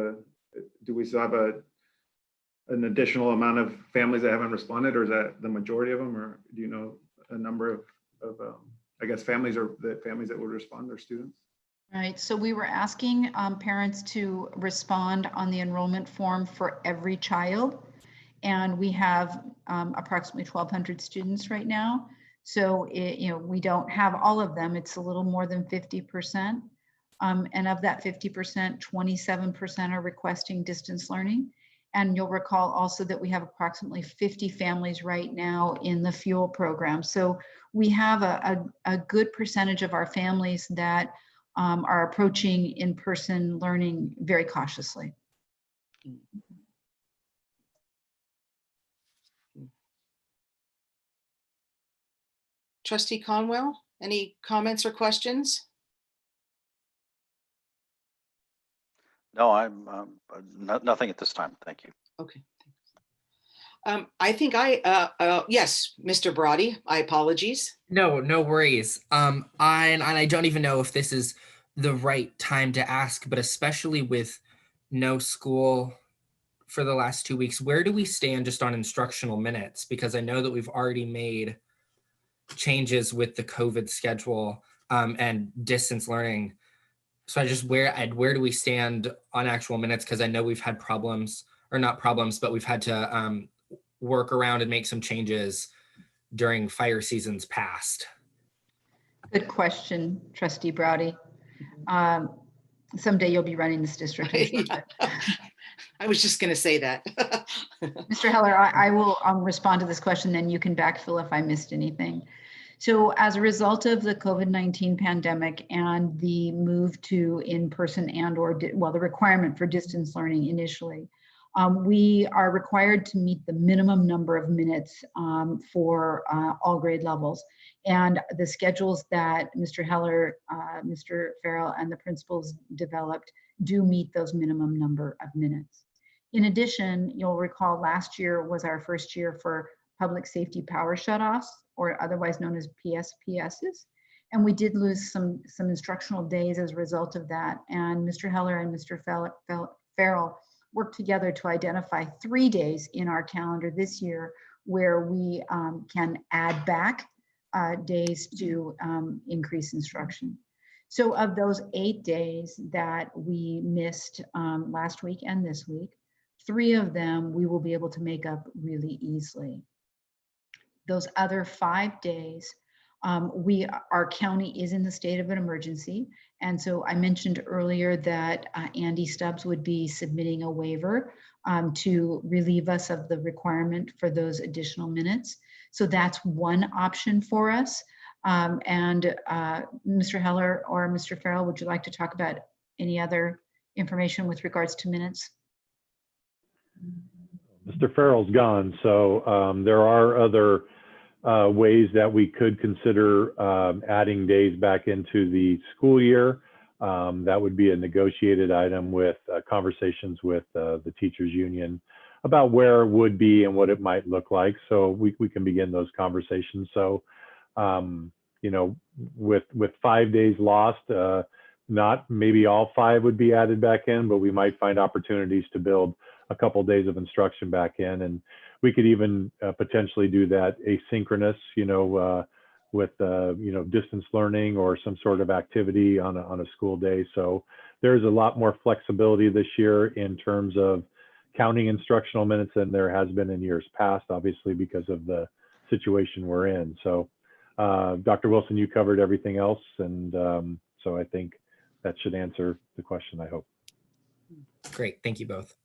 do we still have an additional amount of families that haven't responded, or is that the majority of them, or do you know a number of I guess families, or the families that would respond, or students? Right, so we were asking parents to respond on the enrollment form for every child. And we have approximately 1,200 students right now. So, we don't have all of them. It's a little more than 50%. And of that 50%, 27% are requesting distance learning. And you'll recall also that we have approximately 50 families right now in the FUEL program. So we have a good percentage of our families that are approaching in-person learning very cautiously. Trustee Conwell, any comments or questions? No, I'm nothing at this time. Thank you. Okay. I think yes, Mr. Brody, I apologies. No, no worries. I don't even know if this is the right time to ask, but especially with no school for the last 2 weeks, where do we stand just on instructional minutes? Because I know that we've already made changes with the COVID schedule and distance learning. So where do we stand on actual minutes? Because I know we've had problems, or not problems, but we've had to work around and make some changes during fire seasons past. Good question, Trustee Brody. Someday you'll be running this district. I'm sure. Yeah. I was just going to say that. Mr. Heller, I will respond to this question, then you can backfill if I missed anything. So as a result of the COVID-19 pandemic and the move to in-person the requirement for distance learning initially, we are required to meet the minimum number of minutes for all grade levels. And the schedules that Mr. Heller, Mr. Farrell, and the principals developed do meet those minimum number of minutes. In addition, you'll recall last year was our first year for public safety power shutoffs, or otherwise known as PSPSs. And we did lose some instructional days as a result of that. And Mr. Heller and Mr. Farrell worked together to identify 3 days in our calendar this year where we can add back days to increase instruction. So of those 8 days that we missed last week and this week, 3 of them we will be able to make up really easily. Those other 5 days, our county is in the state of an emergency. And so I mentioned earlier that Andy Stubbs would be submitting a waiver to relieve us of the requirement for those additional minutes. So that's one option for us. Mr. Heller or Mr. Farrell, would you like to talk about any other information with regards to minutes? Mr. Farrell's gone, so there are other ways that we could consider adding days back into the school year. That would be a negotiated item with conversations with the teachers union about where it would be and what it might look like. So we can begin those conversations. So, with 5 days lost, not maybe all 5 would be added back in, but we might find opportunities to build a couple of days of instruction back in. And we could even potentially do that asynchronous, with distance learning or some sort of activity on a school day. So there's a lot more flexibility this year in terms of counting instructional minutes than there has been in years past, obviously because of the situation we're in. So Dr. Wilson, you covered everything else. And so I think that should answer the question, I hope. Great, thank you both.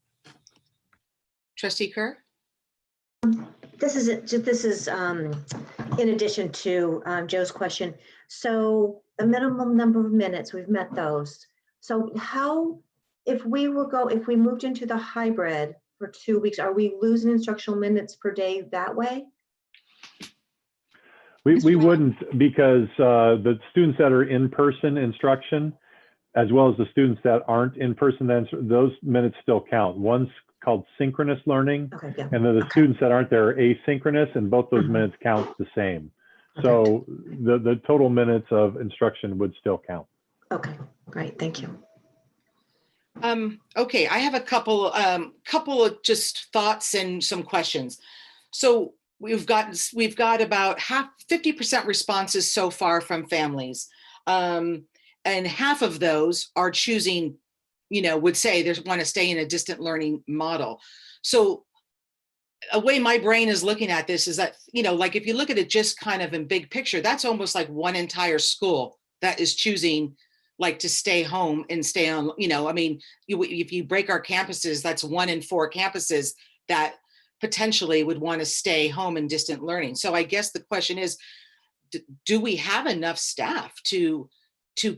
Trustee Kerr? This is in addition to Joe's question. So the minimum number of minutes, we've met those. So how, if we moved into the hybrid for 2 weeks, are we losing instructional minutes per day that way? We wouldn't, because the students that are in-person instruction, as well as the students that aren't in person, then those minutes still count. One's called synchronous learning, Okay, yeah. and then the students that aren't there are asynchronous, and both those minutes count the same. So the total minutes of instruction would still count. Okay, great, thank you. Okay, I have a couple of just thoughts and some questions. So we've got about 50% responses so far from families. And half of those are choosing, would say they want to stay in a distant learning model. So a way my brain is looking at this is that, like if you look at it just kind of in big picture, that's almost like one entire school that is choosing like to stay home and stay on, if you break our campuses, that's 1 in 4 campuses that potentially would want to stay home in distant learning. So I guess the question is, do we have enough staff to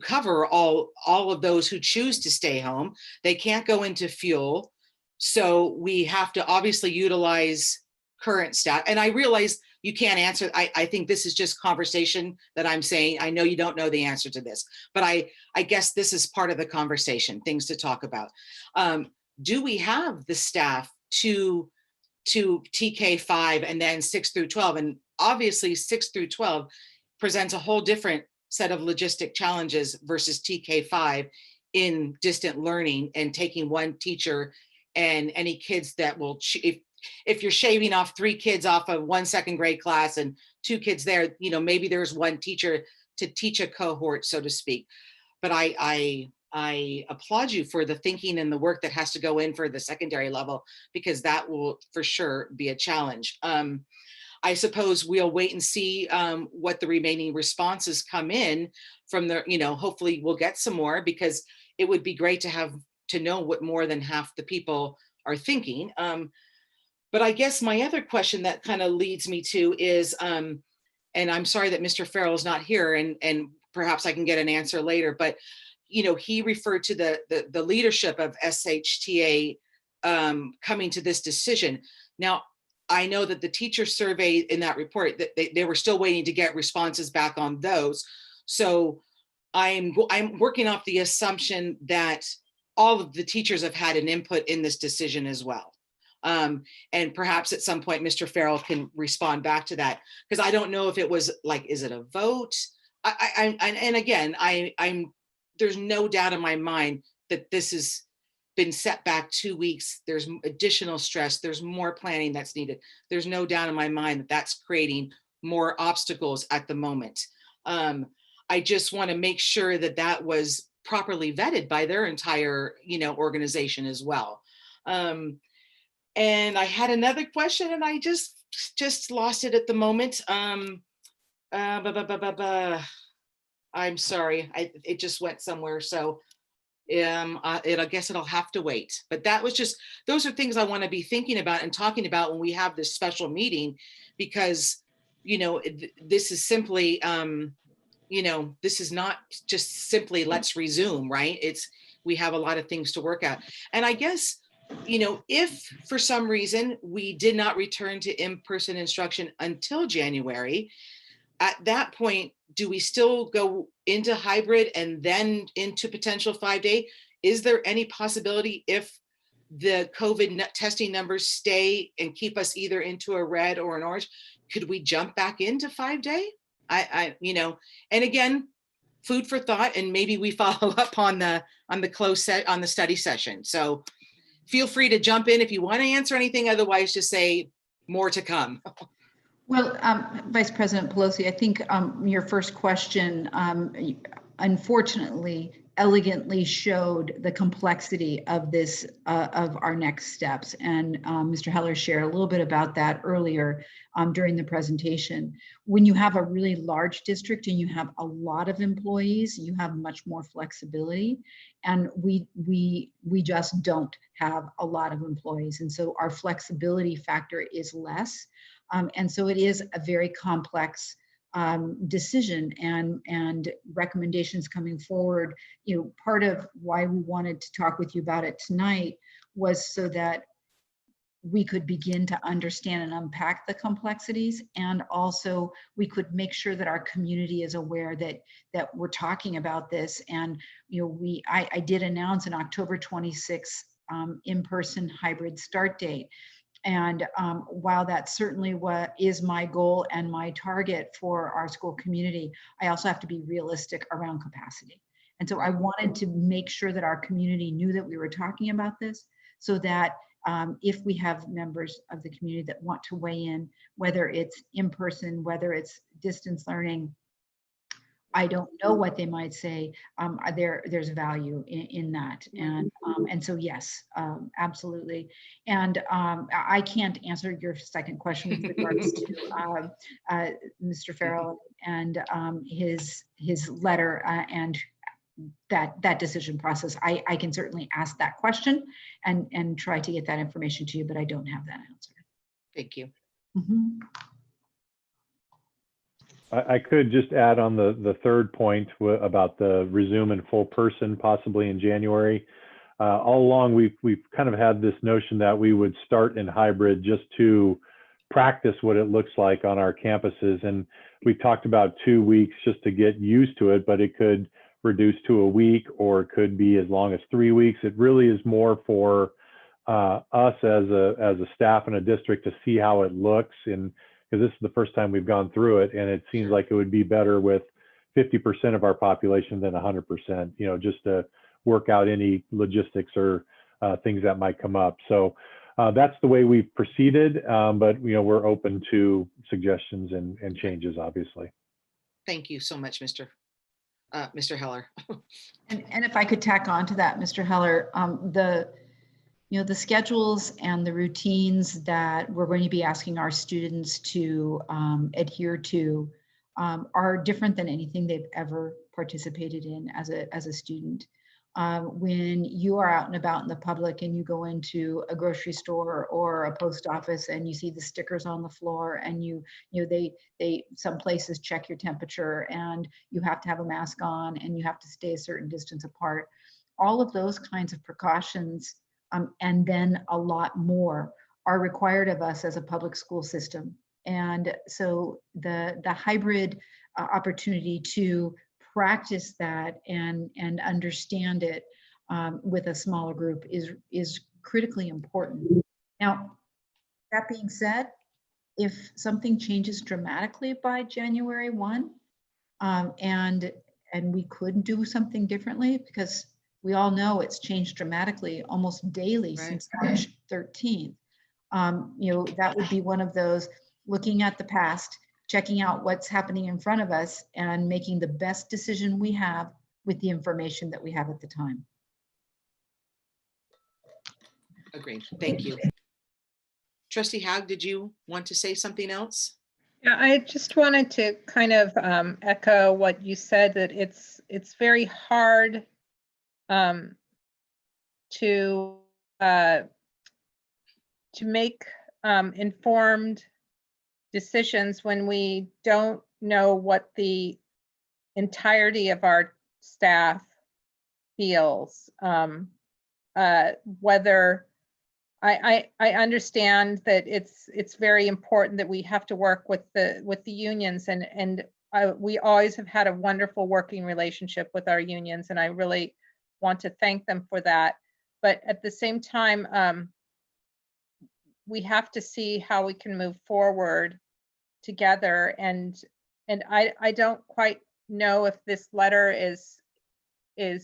cover all of those who choose to stay home? They can't go into fuel. So we have to obviously utilize current staff. And I realize you can't answer. I think this is just conversation that I'm saying. I know you don't know the answer to this, but I guess this is part of the conversation, things to talk about. Do we have the staff to TK5 and then 6 through 12? And obviously 6 through 12 presents a whole different set of logistic challenges versus TK5 in distant learning and taking one teacher and any kids that will, if you're shaving off 3 kids off of 1 second grade class and 2 kids there, maybe there's one teacher to teach a cohort, so to speak. But I applaud you for the thinking and the work that has to go in for the secondary level, because that will for sure be a challenge. I suppose we'll wait and see what the remaining responses come in from the, hopefully we'll get some more, because it would be great to know what more than half the people are thinking. But I guess my other question that kind of leads me to is, and I'm sorry that Mr. Farrell is not here, and perhaps I can get an answer later, but he referred to the leadership of SHTA coming to this decision. Now, I know that the teacher survey in that report, that they were still waiting to get responses back on those. So I'm working off the assumption that all of the teachers have had an input in this decision as well. And perhaps at some point, Mr. Farrell can respond back to that, because I don't know if it was like, is it a vote? And again, there's no doubt in my mind that this has been set back 2 weeks. There's additional stress. There's more planning that's needed. There's no doubt in my mind that that's creating more obstacles at the moment. I just want to make sure that that was properly vetted by their entire, organization as well. And I had another question and I just lost it at the moment. I'm sorry, it just went somewhere. So I guess it'll have to wait. But that was those are things I want to be thinking about and talking about when we have this special meeting, because, this is simply, this is not just simply let's resume, right? We have a lot of things to work out. And I guess, if for some reason we did not return to in-person instruction until January, at that point, do we still go into hybrid and then into potential 5-day? Is there any possibility, if the COVID testing numbers stay and keep us either into a red or an orange, could we jump back into 5-day? And again, food for thought, and maybe we follow up on the study session. So feel free to jump in if you want to answer anything. Otherwise, just say more to come. Well, Vice President Pelosi, I think your first question, unfortunately, elegantly showed the complexity of this, of our next steps. And Mr. Heller shared a little bit about that earlier during the presentation. When you have a really large district and you have a lot of employees, you have much more flexibility. And we just don't have a lot of employees. And so our flexibility factor is less. And so it is a very complex decision and recommendations coming forward. You know, part of why we wanted to talk with you about it tonight was so that we could begin to understand and unpack the complexities, and also we could make sure that our community is aware that we're talking about this. And you know, I did announce an October 26th in-person hybrid start date. And while that certainly is my goal and my target for our school community, I also have to be realistic around capacity. And so I wanted to make sure that our community knew that we were talking about this, so that if we have members of the community that want to weigh in, whether it's in person, whether it's distance learning, I don't know what they might say. There's value in that, and so yes, absolutely. And I can't answer your second question with regards to Mr. Farrell and his letter and that decision process. I can certainly ask that question and try to get that information to you, but I don't have that answer. Thank you. Mm-hmm. I could just add on the third point about the resume in full person, possibly in January. All along, we've kind of had this notion that we would start in hybrid just to practice what it looks like on our campuses. And we talked about 2 weeks just to get used to it, but it could reduce to a week, or it could be as long as 3 weeks. It really is more for us as a staff in a district to see how it looks, and because this is the first time we've gone through it, and it seems like it would be better with 50% of our population than 100%, you know, just to work out any logistics or things that might come up. So that's the way we've proceeded, but you know, we're open to suggestions and changes, obviously. Thank you so much, Mr. Heller. And if I could tack on to that, Mr. Heller, the schedules and the routines that we're going to be asking our students to adhere to are different than anything they've ever participated in as a student. When you are out and about in the public and you go into a grocery store or a post office and you see the stickers on the floor, and they some places check your temperature and you have to have a mask on and you have to stay a certain distance apart. All of those kinds of precautions and then a lot more are required of us as a public school system. And so the hybrid opportunity to practice that and understand it with a smaller group is critically important. Now, that being said, if something changes dramatically by January 1, and we could do something differently, because we all know it's changed dramatically almost daily since March 13th. That would be one of those, looking at the past, checking out what's happening in front of us, and making the best decision we have with the information that we have at the time. Agreed. Thank you. Trustee Haag, did you want to say something else? Yeah, I just wanted to kind of echo what you said, that it's very hard to make informed decisions when we don't know what the entirety of our staff feels. Whether I understand that it's very important that we have to work with the unions, and we always have had a wonderful working relationship with our unions, and I really want to thank them for that. But at the same time, we have to see how we can move forward together. And I don't quite know if this letter is it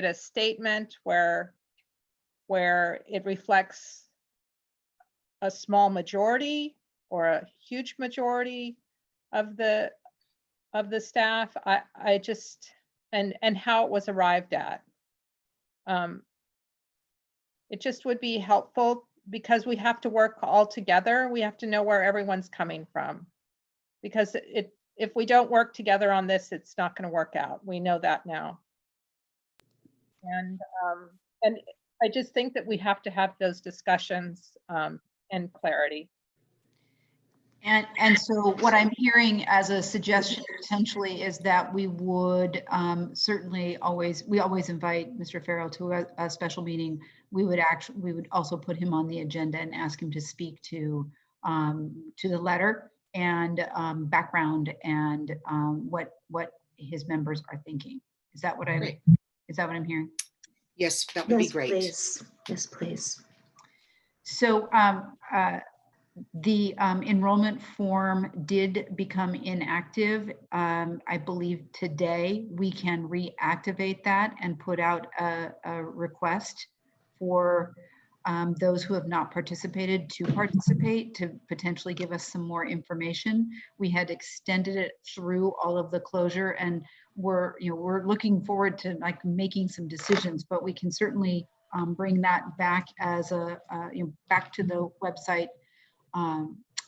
a statement where it reflects a small majority or a huge majority of the of the staff. I just, and how it was arrived at. It just would be helpful because we have to work all together. We have to know where everyone's coming from. Because if we don't work together on this, it's not going to work out. We know that now. And I just think that we have to have those discussions and clarity. And so what I'm hearing as a suggestion potentially is that we would certainly we always invite Mr. Farrell to a special meeting. We would also put him on the agenda and ask him to speak to the letter and background and what his members are thinking. Is that what I'm hearing? Yes, that would be Yes, great. please. Yes, please. So the enrollment form did become inactive. I believe today we can reactivate that and put out a request for those who have not participated to participate, to potentially give us some more information. We had extended it through all of the closure, and we're looking forward to like making some decisions, but we can certainly bring that back as back to the website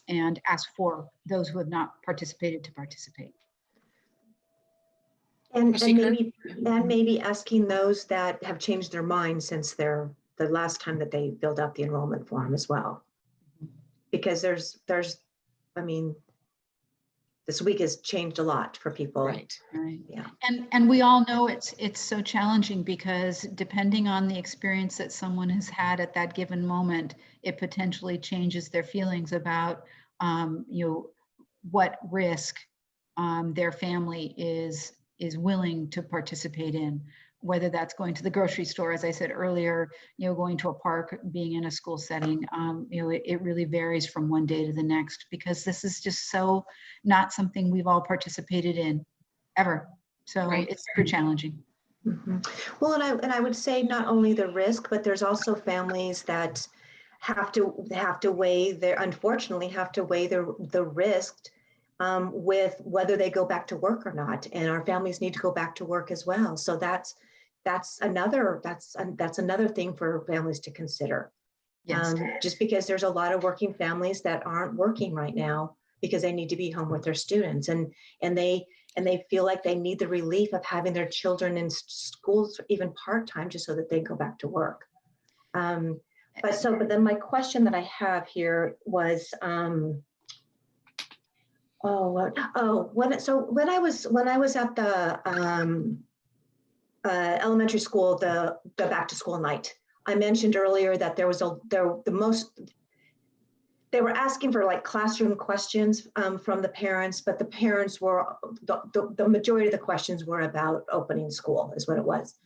and ask for those who have not participated to participate. And maybe asking those that have changed their mind since the last time that they filled out the enrollment form as well. Because there's, I mean, this week has changed a lot for people. Right. Yeah. And we all know it's so challenging because depending on the experience that someone has had at that given moment, it potentially changes their feelings about what risk their family is willing to participate in, whether that's going to the grocery store, as I said earlier, going to a park, being in a school setting. It really varies from one day to the next because this is just so not something we've all participated in ever. So it's super challenging. Mm-hmm. Well, and I would say not only the risk, but there's also families that unfortunately have to weigh the risk with whether they go back to work or not. And our families need to go back to work as well. So that's another thing for families to consider. Yes. Just because there's a lot of working families that aren't working right now because they need to be home with their students, and they feel like they need the relief of having their children in schools even part-time just so that they go back to work. But then my question that I have here was, when I was at the elementary school, the back to school night, I mentioned earlier that they were asking for like classroom questions from the parents, but the parents were, the majority of the questions were about opening school is what it was.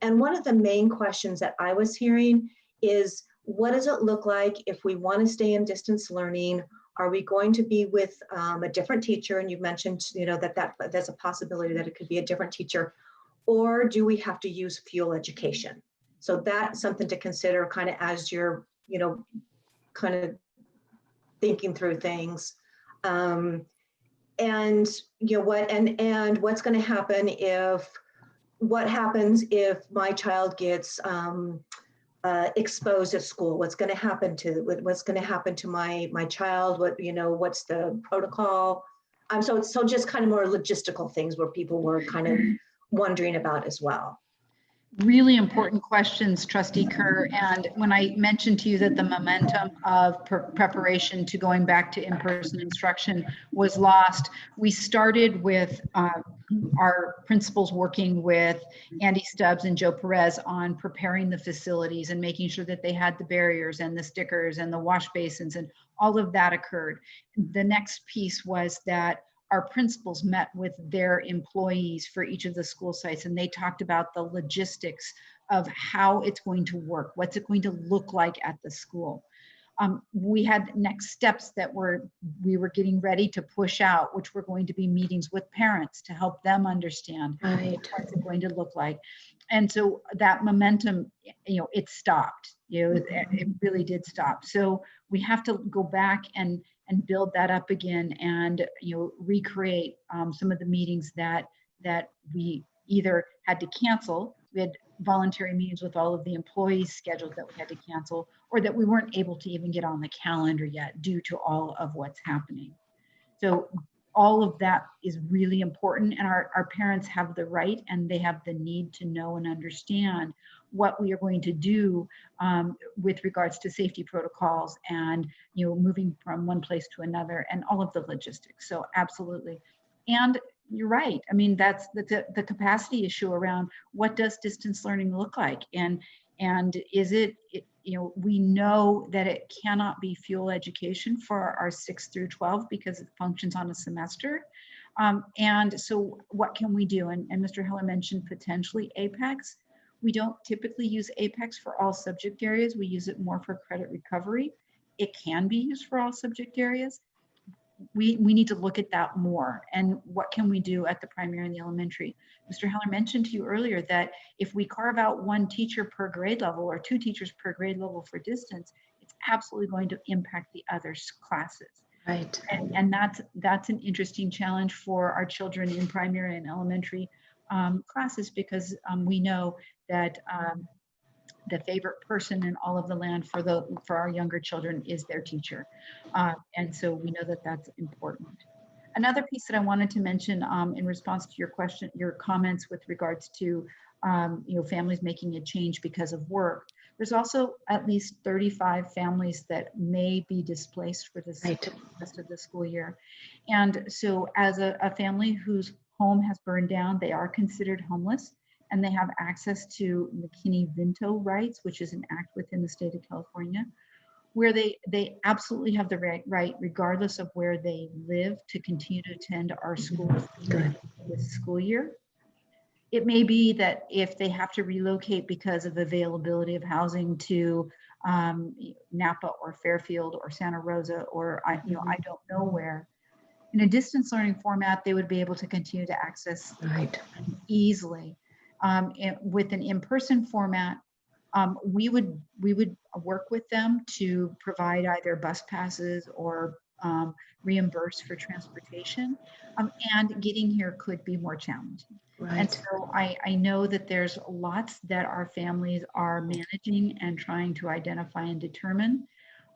And one of the main questions that I was hearing is, what does it look like if we want to stay in distance learning? Are we going to be with a different teacher? And you mentioned, that there's a possibility that it could be a different teacher, or do we have to use fuel education? So that's something to consider kind of as you're, kind of thinking through things. And what's going to happen what happens if my child gets exposed at school? What's going to happen to my child? What's the protocol? So just kind of more logistical things where people were kind of wondering about as well. Really important questions, Trustee Kerr. And when I mentioned to you that the momentum of preparation to going back to in-person instruction was lost, we started with our principals working with Andy Stubbs and Joe Perez on preparing the facilities and making sure that they had the barriers and the stickers and the wash basins, and all of that occurred. The next piece was that our principals met with their employees for each of the school sites, and they talked about the logistics of how it's going to work, what's it going to look like at the school. We had next steps that we were getting ready to push out, which were going to be meetings with parents to help them understand what's it going to look like. And so that momentum, it stopped. It really did stop. So we have to go back and and build that up again and, recreate some of the meetings that we either had to cancel. We had voluntary meetings with all of the employees scheduled that we had to cancel, or that we weren't able to even get on the calendar yet due to all of what's happening. So all of that is really important, and our parents have the right and they have the need to know and understand what we are going to do with regards to safety protocols and moving from one place to another and all of the logistics. So absolutely. And you're right. I mean, that's the capacity issue around what does distance learning look like, and is it we know that it cannot be fuel education for our 6 through 12 because it functions on a semester. And so what can we do? And Mr. Heller mentioned potentially APEX. We don't typically use APEX for all subject areas. We use it more for credit recovery. It can be used for all subject areas. We need to look at that more. And what can we do at the primary and the elementary? Mr. Heller mentioned to you earlier that if we carve out one teacher per grade level or 2 teachers per grade level for distance, it's absolutely going to impact the other classes. Right. And that's an interesting challenge for our children in primary and elementary classes, because we know that the favorite person in all of the land for our younger children is their teacher. And so we know that that's important. Another piece that I wanted to mention in response to your comments with regards to families making a change because of work. There's also at least 35 families that may be displaced for this rest of the school year. And so as a family whose home has burned down, they are considered homeless, and they have access to McKinney-Vento rights, which is an act within the state of California, where they absolutely have the right, regardless of where they live, to continue to attend our schools this school year. It may be that if they have to relocate because of availability of housing to Napa or Fairfield or Santa Rosa or I don't know where, in a distance learning format, they would be able to continue to access easily. With an in-person format, we would work with them to provide either bus passes or reimburse for transportation, and getting here could be more challenging. And so I know that there's lots that our families are managing and trying to identify and determine.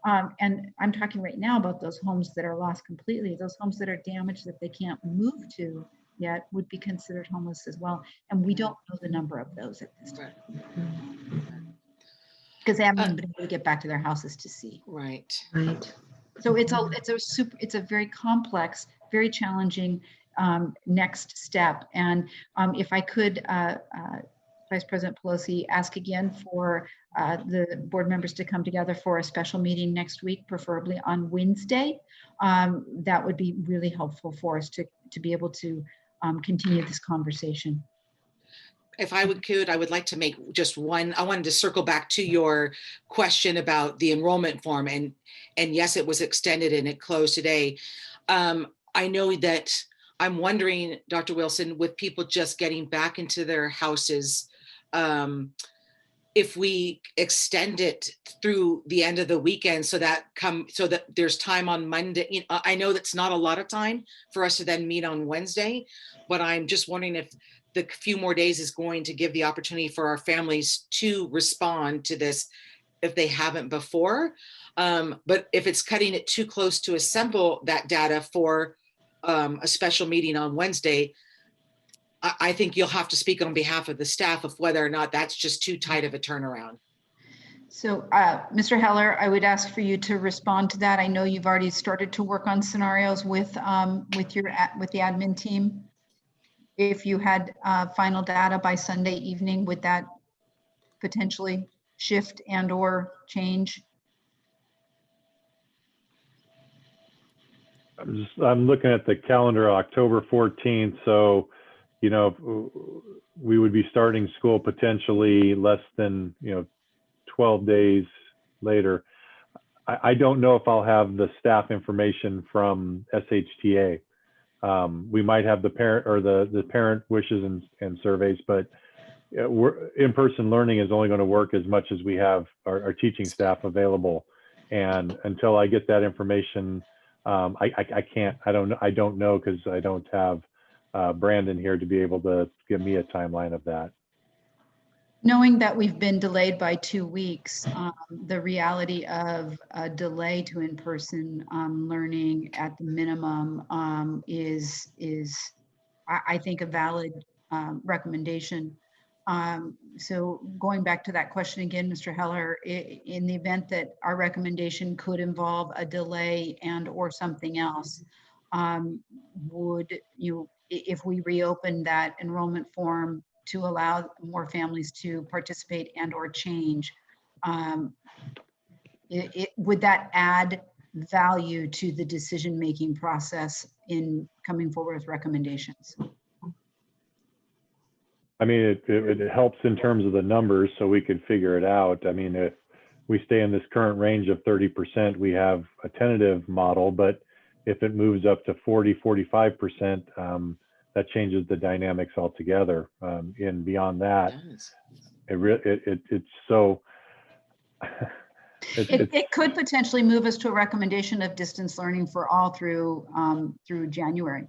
And I'm talking right now about those homes that are lost completely. Those homes that are damaged that they can't move to yet would be considered homeless as well. And we don't know the number of those at this time, because they haven't even been able to get back to their houses to see. Right. So it's a very complex, very challenging next step. And if I could, Vice President Pelosi, ask again for the board members to come together for a special meeting next week, preferably on Wednesday. That would be really helpful for us to be able to continue this conversation. If I would like to make just one. I wanted to circle back to your question about the enrollment form, and yes, it was extended and it closed today. I know that I'm wondering, Dr. Wilson, with people just getting back into their houses, if we extend it through the end of the weekend so that there's time on Monday. I know that's not a lot of time for us to then meet on Wednesday, but I'm just wondering if the few more days is going to give the opportunity for our families to respond to this if they haven't before. But if it's cutting it too close to assemble that data for a special meeting on Wednesday, I think you'll have to speak on behalf of the staff of whether or not that's just too tight of a turnaround. So, Mr. Heller, I would ask for you to respond to that. I know you've already started to work on scenarios with the admin team. If you had final data by Sunday evening, would that potentially shift and or change? I'm looking at the calendar, October 14th. So, we would be starting school potentially less than, 12 days later. I don't know if I'll have the staff information from SHTA. We might have the parent or the parent wishes and surveys, but in-person learning is only going to work as much as we have our teaching staff available. And until I get that information, I can't, I don't know because I don't have Brandon here to be able to give me a timeline of that. Knowing that we've been delayed by 2 weeks, the reality of a delay to in-person learning at the minimum is I think a valid recommendation. So going back to that question again, Mr. Heller, in the event that our recommendation could involve a delay and or something else, would you, if we reopen that enrollment form to allow more families to participate and or change, would that add value to the decision-making process in coming forward with recommendations? I mean, it helps in terms of the numbers so we could figure it out. I mean, if we stay in this current range of 30%, we have a tentative model, but if it moves up to 40, 45%, that changes the dynamics altogether. And beyond that, it's so. It could potentially move us to a recommendation of distance learning for all through January.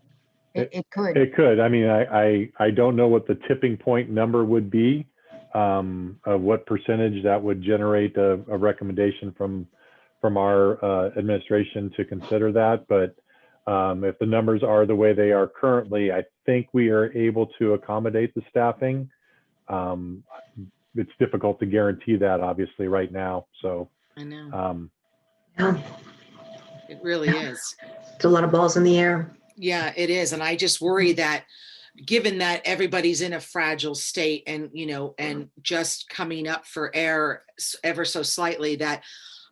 It could. It could. I mean, I don't know what the tipping point number would be, of what percentage that would generate a recommendation from our administration to consider that. But if the numbers are the way they are currently, I think we are able to accommodate the staffing. It's difficult to guarantee that obviously right now. So I know. Yeah, It really is. it's a lot of balls in the air. Yeah, it is. And I just worry that given that everybody's in a fragile state and, you know, and just coming up for air ever so slightly, that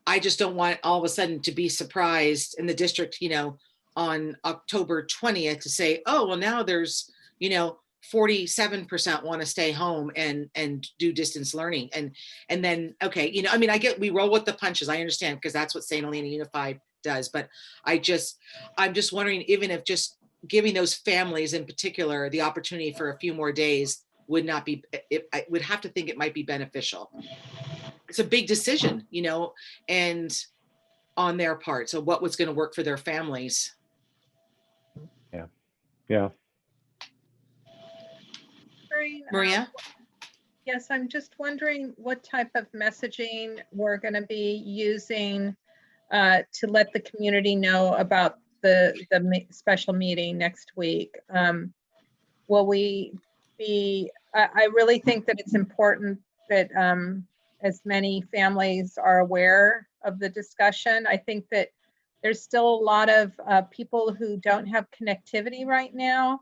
I just don't want all of a sudden to be surprised in the district, you know, on October 20th to say, oh, well, now there's, you know, 47% want to stay home and do distance learning. And then, okay, you know, I mean, we roll with the punches. I understand, because that's what St. Helena Unified does. But I'm just wondering, even if just giving those families in particular the opportunity for a few more days would not be, I would have to think it might be beneficial. It's a big decision, you know, and on their part. So what was going to work for their families? Yeah. Maria? Yes, I'm just wondering what type of messaging we're going to be using to let the community know about the special meeting next week. Will we be, I really think that it's important that as many families are aware of the discussion. I think that there's still a lot of people who don't have connectivity right now.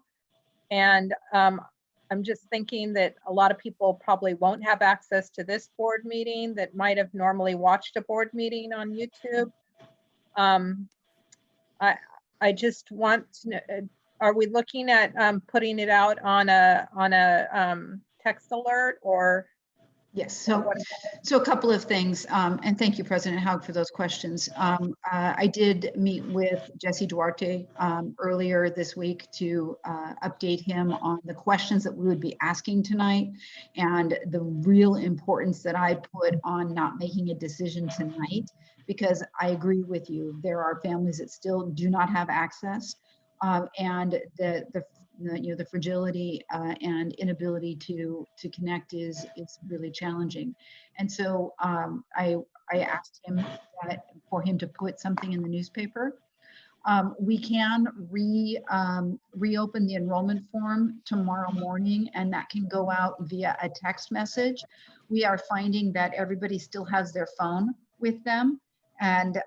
And I'm just thinking that a lot of people probably won't have access to this board meeting that might have normally watched a board meeting on YouTube. I just want to know, are we looking at putting it out on a text alert or? Yes, so a couple of things, and thank you, President Haug, for those questions. I did meet with Jesse Duarte earlier this week to update him on the questions that we would be asking tonight and the real importance that I put on not making a decision tonight, because I agree with you. There are families that still do not have access, and the fragility and inability to connect is really challenging. And so I asked him for him to put something in the newspaper. We can reopen the enrollment form tomorrow morning, and that can go out via a text message. We are finding that everybody still has their phone with them, and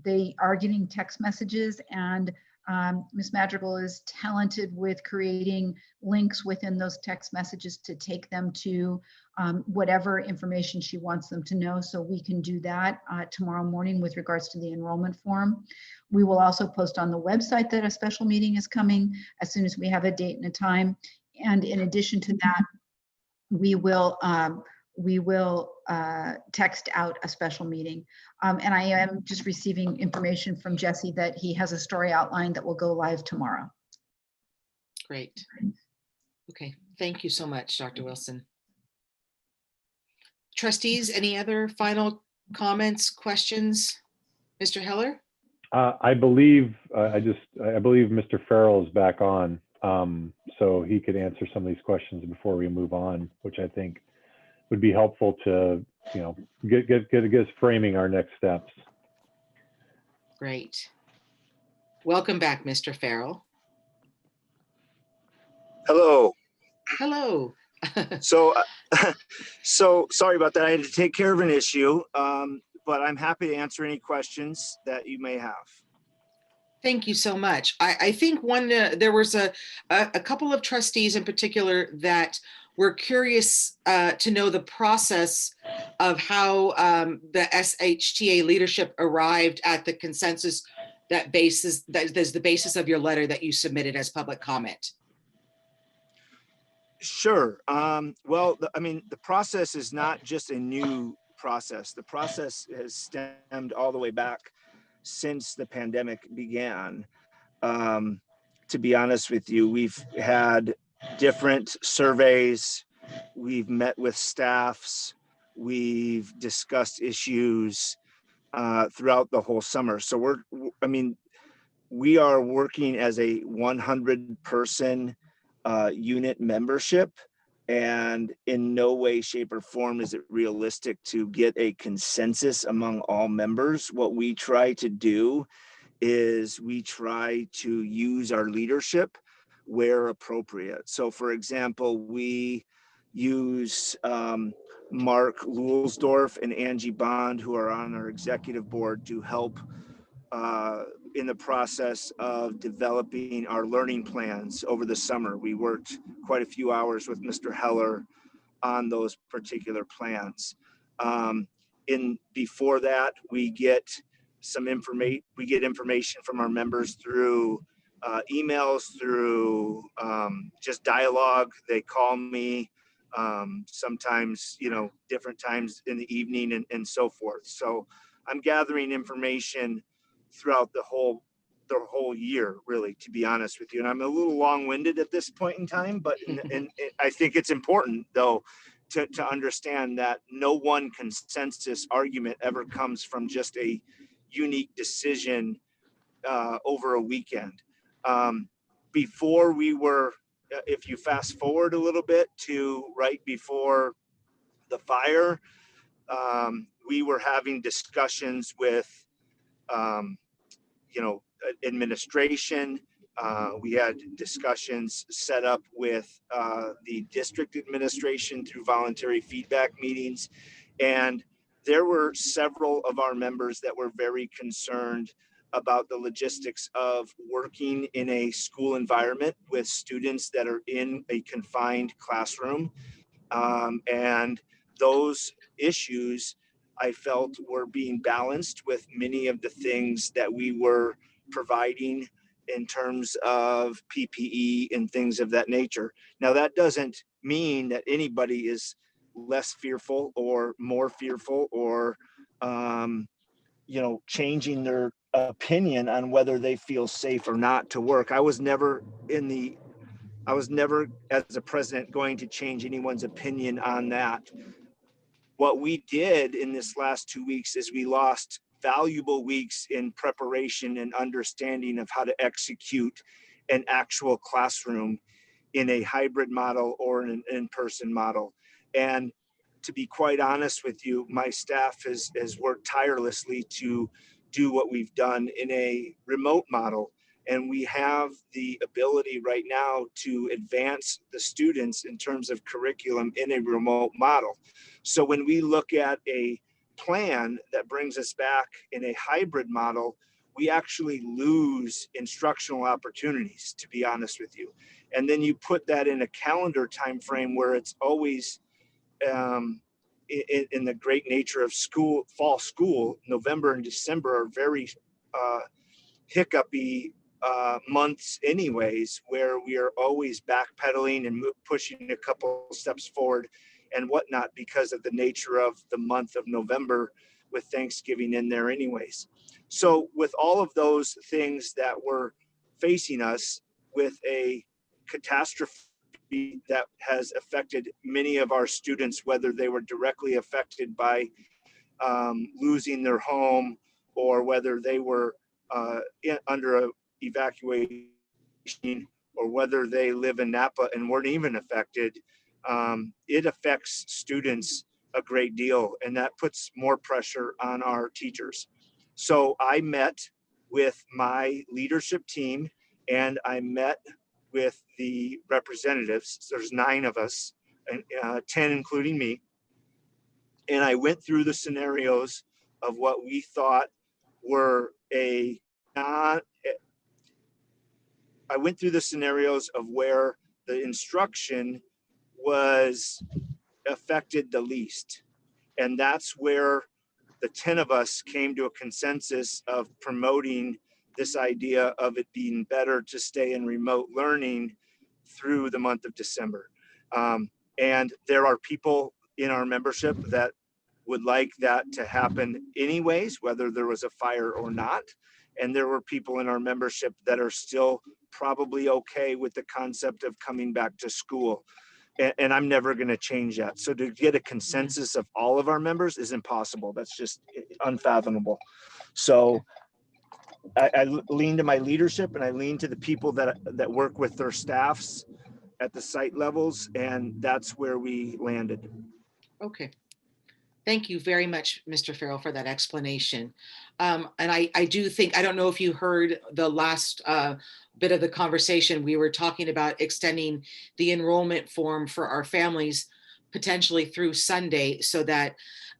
they are getting text messages, and Ms. Madrigal is talented with creating links within those text messages to take them to whatever information she wants them to know. So we can do that tomorrow morning with regards to the enrollment form. We will also post on the website that a special meeting is coming as soon as we have a date and a time. And in addition to that, we will text out a special meeting. And I am just receiving information from Jesse that he has a story outline that will go live tomorrow. Great. Okay, thank you so much, Dr. Wilson. Trustees, any other final comments, questions? Mr. Heller? I believe Mr. Farrell is back on, so he could answer some of these questions before we move on, which I think would be helpful to, get us framing our next steps. Great. Welcome back, Mr. Farrell. Hello. Hello. So, so sorry about that. I had to take care of an issue, but I'm happy to answer any questions that you may have. Thank you so much. I think there was a couple of trustees in particular that were curious to know the process of how the SHTA leadership arrived at the consensus that is the basis of your letter that you submitted as public comment. Sure. Well, the process is not just a new process. The process has stemmed all the way back since the pandemic began. To be honest with you, we've had different surveys, we've met with staffs, we've discussed issues throughout the whole summer. So we are working as a 100-person unit membership, and in no way, shape, or form is it realistic to get a consensus among all members. What we try to do is we try to use our leadership where appropriate. So for example, we use Mark Luelsdorf and Angie Bond, who are on our executive board, to help in the process of developing our learning plans over the summer. We worked quite a few hours with Mr. Heller on those particular plans. Before that, we get information from our members through emails, through just dialogue. They call me sometimes, different times in the evening and so forth. So I'm gathering information throughout the whole year, really, to be honest with you. And I'm a little long-winded at this point in time, but and I think it's important, though, to understand that no one consensus argument ever comes from just a unique decision over a weekend. Before we were, if you fast forward a little bit to right before the fire, we were having discussions with administration. We had discussions set up with the district administration through voluntary feedback meetings. And there were several of our members that were very concerned about the logistics of working in a school environment with students that are in a confined classroom. And those issues, I felt, were being balanced with many of the things that we were providing in terms of PPE and things of that nature. Now, that doesn't mean that anybody is less fearful or more fearful or, changing their opinion on whether they feel safe or not to work. I was never, as a president, going to change anyone's opinion on that. What we did in this last 2 weeks is we lost valuable weeks in preparation and understanding of how to execute an actual classroom in a hybrid model or in an in-person model. And to be quite honest with you, my staff has worked tirelessly to do what we've done in a remote model. And we have the ability right now to advance the students in terms of curriculum in a remote model. So when we look at a plan that brings us back in a hybrid model, we actually lose instructional opportunities, to be honest with you. And then you put that in a calendar timeframe where it's always in the great nature of fall school. November and December are very hiccupy months anyways, where we are always backpedaling and pushing a couple steps forward and whatnot because of the nature of the month of November with Thanksgiving in there anyways. So with all of those things that were facing us with a catastrophe that has affected many of our students, whether they were directly affected by losing their home or whether they were under a evacuation, or whether they live in Napa and weren't even affected, it affects students a great deal, and that puts more pressure on our teachers. So I met with my leadership team, and I met with the representatives. There's 9 of us, and 10 including me. And I went through the scenarios of what we thought were I went through the scenarios of where the instruction was affected the least. And that's where the 10 of us came to a consensus of promoting this idea of it being better to stay in remote learning through the month of December. And there are people in our membership that would like that to happen anyways, whether there was a fire or not. And there were people in our membership that are still probably okay with the concept of coming back to school. And I'm never going to change that. So to get a consensus of all of our members is impossible. That's just unfathomable. So I lean to my leadership, and I lean to the people that work with their staffs at the site levels, and that's where we landed. Okay. Thank you very much, Mr. Farrell, for that explanation. And I do think, I don't know if you heard the last bit of the conversation, we were talking about extending the enrollment form for our families potentially through Sunday, so that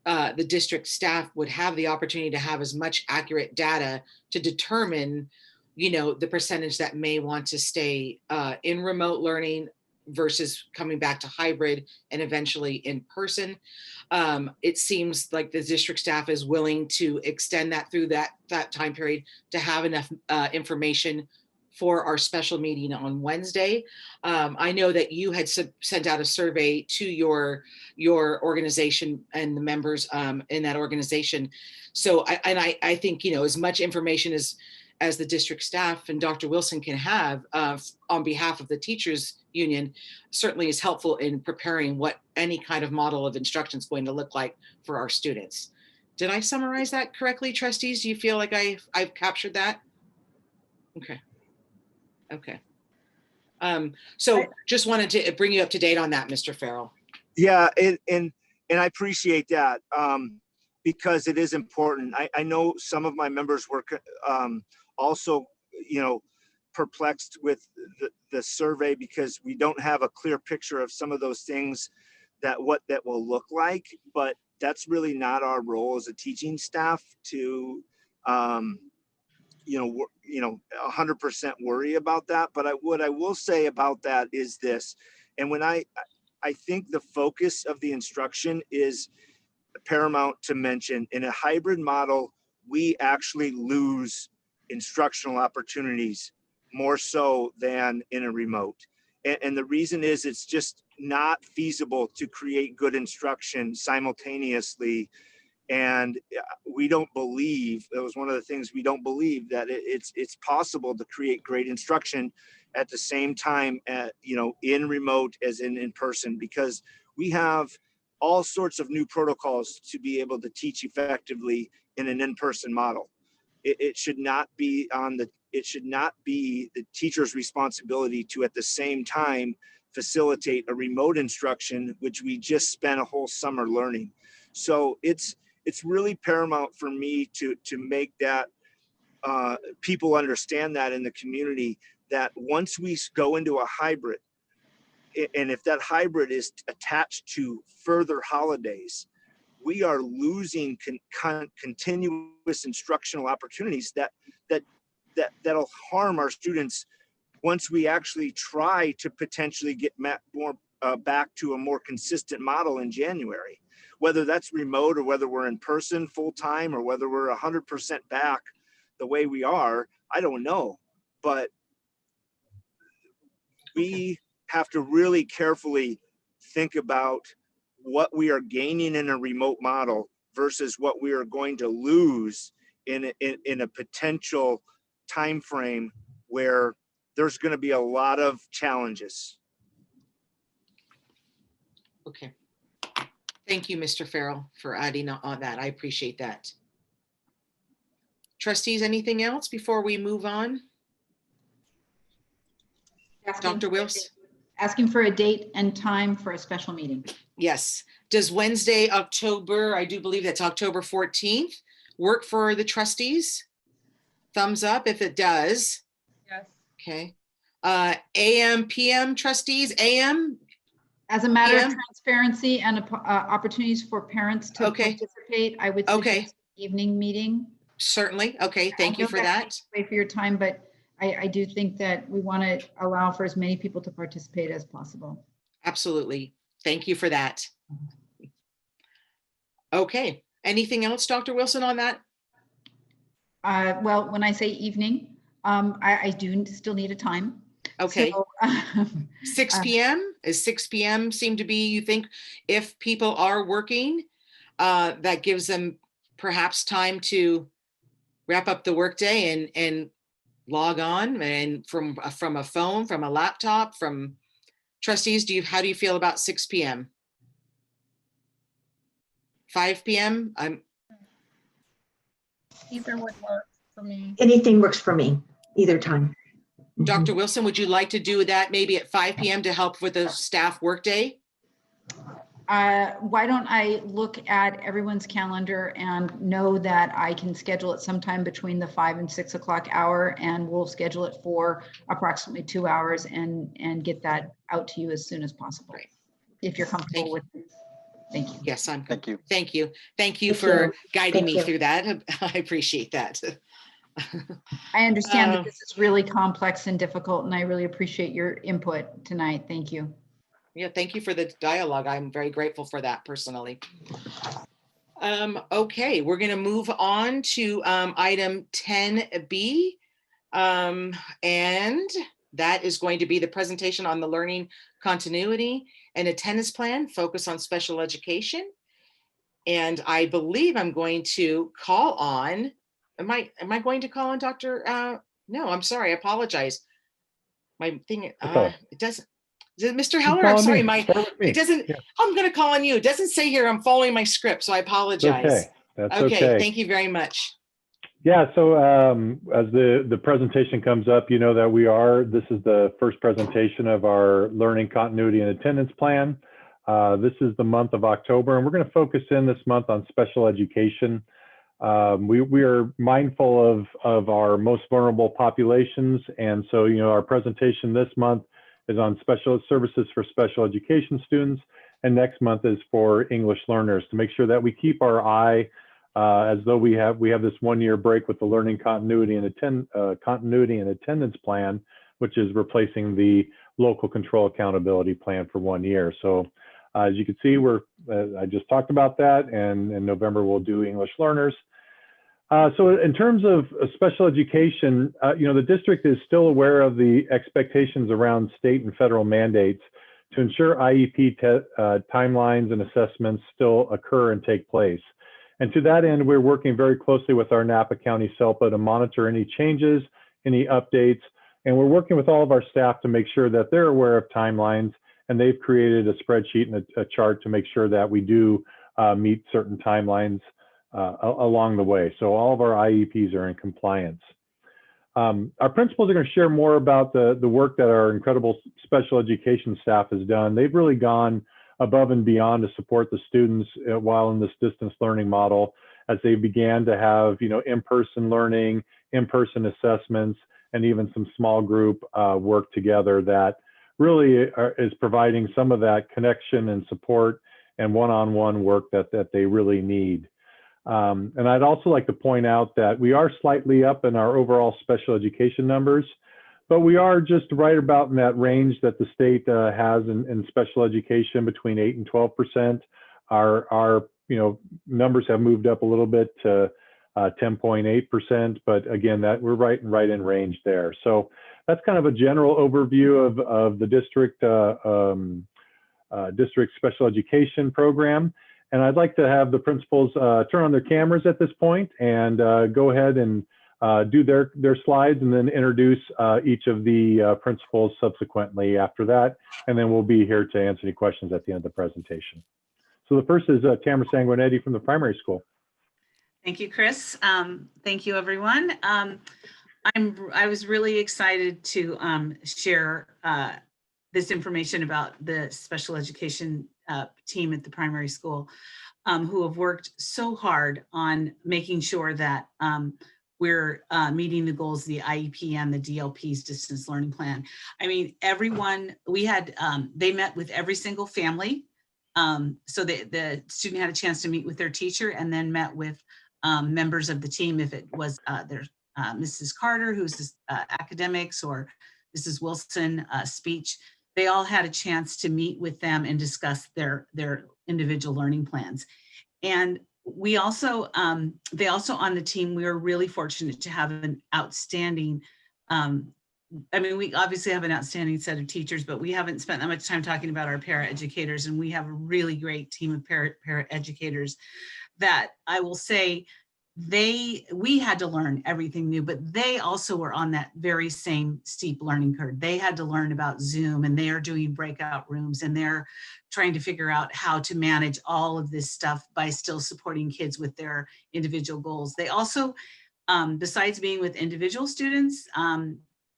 the district staff would have the opportunity to have as much accurate data to determine, the percentage that may want to stay in remote learning versus coming back to hybrid and eventually in person. It seems like the district staff is willing to extend that through that time period to have enough information for our special meeting on Wednesday. I know that you had sent out a survey to your organization and the members in that organization. So I think, as much information as the district staff and Dr. Wilson can have on behalf of the teachers union certainly is helpful in preparing what any kind of model of instruction is going to look like for our students. Did I summarize that correctly, trustees? Do you feel like I've captured that? Okay. Okay. So just wanted to bring you up to date on that, Mr. Farrell. Yeah, and I appreciate that because it is important. I know some of my members were also, perplexed with the survey because we don't have a clear picture of some of those things what that will look like, but that's really not our role as a teaching staff to 100% worry about that. But what I will say about that is this, and when I think the focus of the instruction is paramount to mention. In a hybrid model, we actually lose instructional opportunities more so than in a remote. And the reason is it's just not feasible to create good instruction simultaneously. And we don't believe, that was one of the things, we don't believe that it's possible to create great instruction at the same time in remote as in person, because we have all sorts of new protocols to be able to teach effectively in an in-person model. It should not be the teacher's responsibility to at the same time facilitate a remote instruction, which we just spent a whole summer learning. So it's really paramount for me to make that people understand that in the community, that once we go into a hybrid, and if that hybrid is attached to further holidays, we are losing continuous instructional opportunities that'll harm our students once we actually try to potentially get more back to a more consistent model in January. Whether that's remote or whether we're in person full time or whether we're 100% back the way we are, I don't know. But we have to really carefully think about what we are gaining in a remote model versus what we are going to lose in a potential time frame where there's going to be a lot of challenges. Okay. Thank you, Mr. Farrell, for adding on that. I appreciate that. Trustees, anything else before we move on? Dr. Wills? Asking for a date and time for a special meeting. Yes. Does Wednesday, October, I do believe that's October 14th, work for the trustees? Thumbs up if it does. Yes. Okay. AM, PM trustees, AM? As a matter PM? of transparency and opportunities for parents to Okay. participate, I would Okay. suggest evening meeting. Certainly. Okay. Thank you for that. Wait for your time, but I do think that we want to allow for as many people to participate as possible. Absolutely. Thank you for that. Okay. Anything else, Dr. Wilson, on that? Well, when I say evening, I do still need a time. Okay. So, 6 p.m. Is 6 p.m. seem to be, you think, if people are working, that gives them perhaps time to wrap up the workday and log on and from a phone, from a laptop, from trustees. How do you feel about 6 p.m.? 5 p.m. Either would work for me. Anything works for me, either time. Dr. Wilson, would you like to do that maybe at 5 p.m. to help with the staff workday? Why don't I look at everyone's calendar and know that I can schedule it sometime between the 5 and 6 o'clock hour, and we'll schedule it for approximately 2 hours and get that out to you as soon as possible. Great. If you're comfortable with it. Thank you. Yes, I'm. Thank you. Thank you. Thank you Thank for you. guiding Thank me you. through that. I appreciate that. I understand that this is really complex and difficult, and I really appreciate your input tonight. Thank you. Yeah, thank you for the dialogue. I'm very grateful for that personally. Okay, we're going to move on to item 10B. And that is going to be the presentation on the learning continuity and attendance plan, focus on special education. And I believe I'm going to call on, am I going to call on Dr. No, I'm sorry, I apologize. My thing, it doesn't. Mr. Heller, I'm sorry, it doesn't, I'm going to call on you. It doesn't say here, I'm following my script, so I apologize. Okay, that's okay. Thank you very much. Yeah, so as the presentation comes up, you know that this is the first presentation of our learning continuity and attendance plan. This is the month of October, and we're going to focus in this month on special education. We are mindful of our most vulnerable populations, and so our presentation this month is on special services for special education students, and next month is for English learners, to make sure that we keep our eye as though we have this 1 year break with the learning continuity and attendance plan, which is replacing the local control accountability plan for 1 year. So as you can see, I just talked about that, and in November we'll do English learners. So in terms of special education, the district is still aware of the expectations around state and federal mandates to ensure IEP timelines and assessments still occur and take place. And to that end, we're working very closely with our Napa County SELPA to monitor any changes, any updates, and we're working with all of our staff to make sure that they're aware of timelines, and they've created a spreadsheet and a chart to make sure that we do meet certain timelines along the way. So all of our IEPs are in compliance. Our principals are going to share more about the work that our incredible special education staff has done. They've really gone above and beyond to support the students while in this distance learning model, as they began to have in-person learning, in-person assessments, and even some small group work together that really is providing some of that connection and support and one-on-one work that they really need. And I'd also like to point out that we are slightly up in our overall special education numbers, but we are just right about in that range that the state has in special education, between 8 and 12%. Our numbers have moved up a little bit to 10.8%, but again, that we're right in range there. So that's kind of a general overview of the district special education program. And I'd like to have the principals turn on their cameras at this point and go ahead and do their slides, and then introduce each of the principals subsequently after that. And then we'll be here to answer any questions at the end of the presentation. So the first is Tamara Sanguinetti from the primary school. Thank you, Chris. Thank you, everyone. I was really excited to share this information about the special education team at the primary school who have worked so hard on making sure that we're meeting the goals of the IEP and the DLP's distance learning plan. I mean, everyone, we had, they met with every single family. So the student had a chance to meet with their teacher and then met with members of the team, if it was their Mrs. Carter, who's academics, or Mrs. Wilson, speech. They all had a chance to meet with them and discuss their individual learning plans. And we also, they also on the team, we were really fortunate to have an outstanding, I mean, we obviously have an outstanding set of teachers, but we haven't spent that much time talking about our para-educators, and we have a really great team of para-educators that I will say we had to learn everything new, but they also were on that very same steep learning curve. They had to learn about Zoom, and they are doing breakout rooms, and they're trying to figure out how to manage all of this stuff by still supporting kids with their individual goals. They also, besides being with individual students,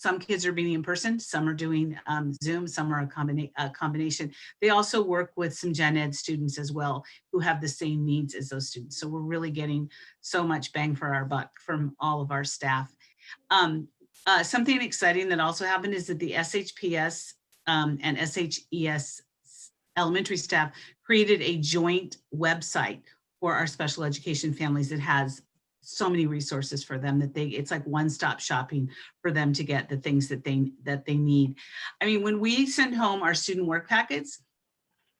some kids are being in person, some are doing Zoom, some are a combination. They also work with some gen ed students as well who have the same needs as those students. So we're really getting so much bang for our buck from all of our staff. Something exciting that also happened is that the SHPS and SHES elementary staff created a joint website for our special education families that has so many resources for them that it's like one-stop shopping for them to get the things that they need. I mean, when we send home our student work packets,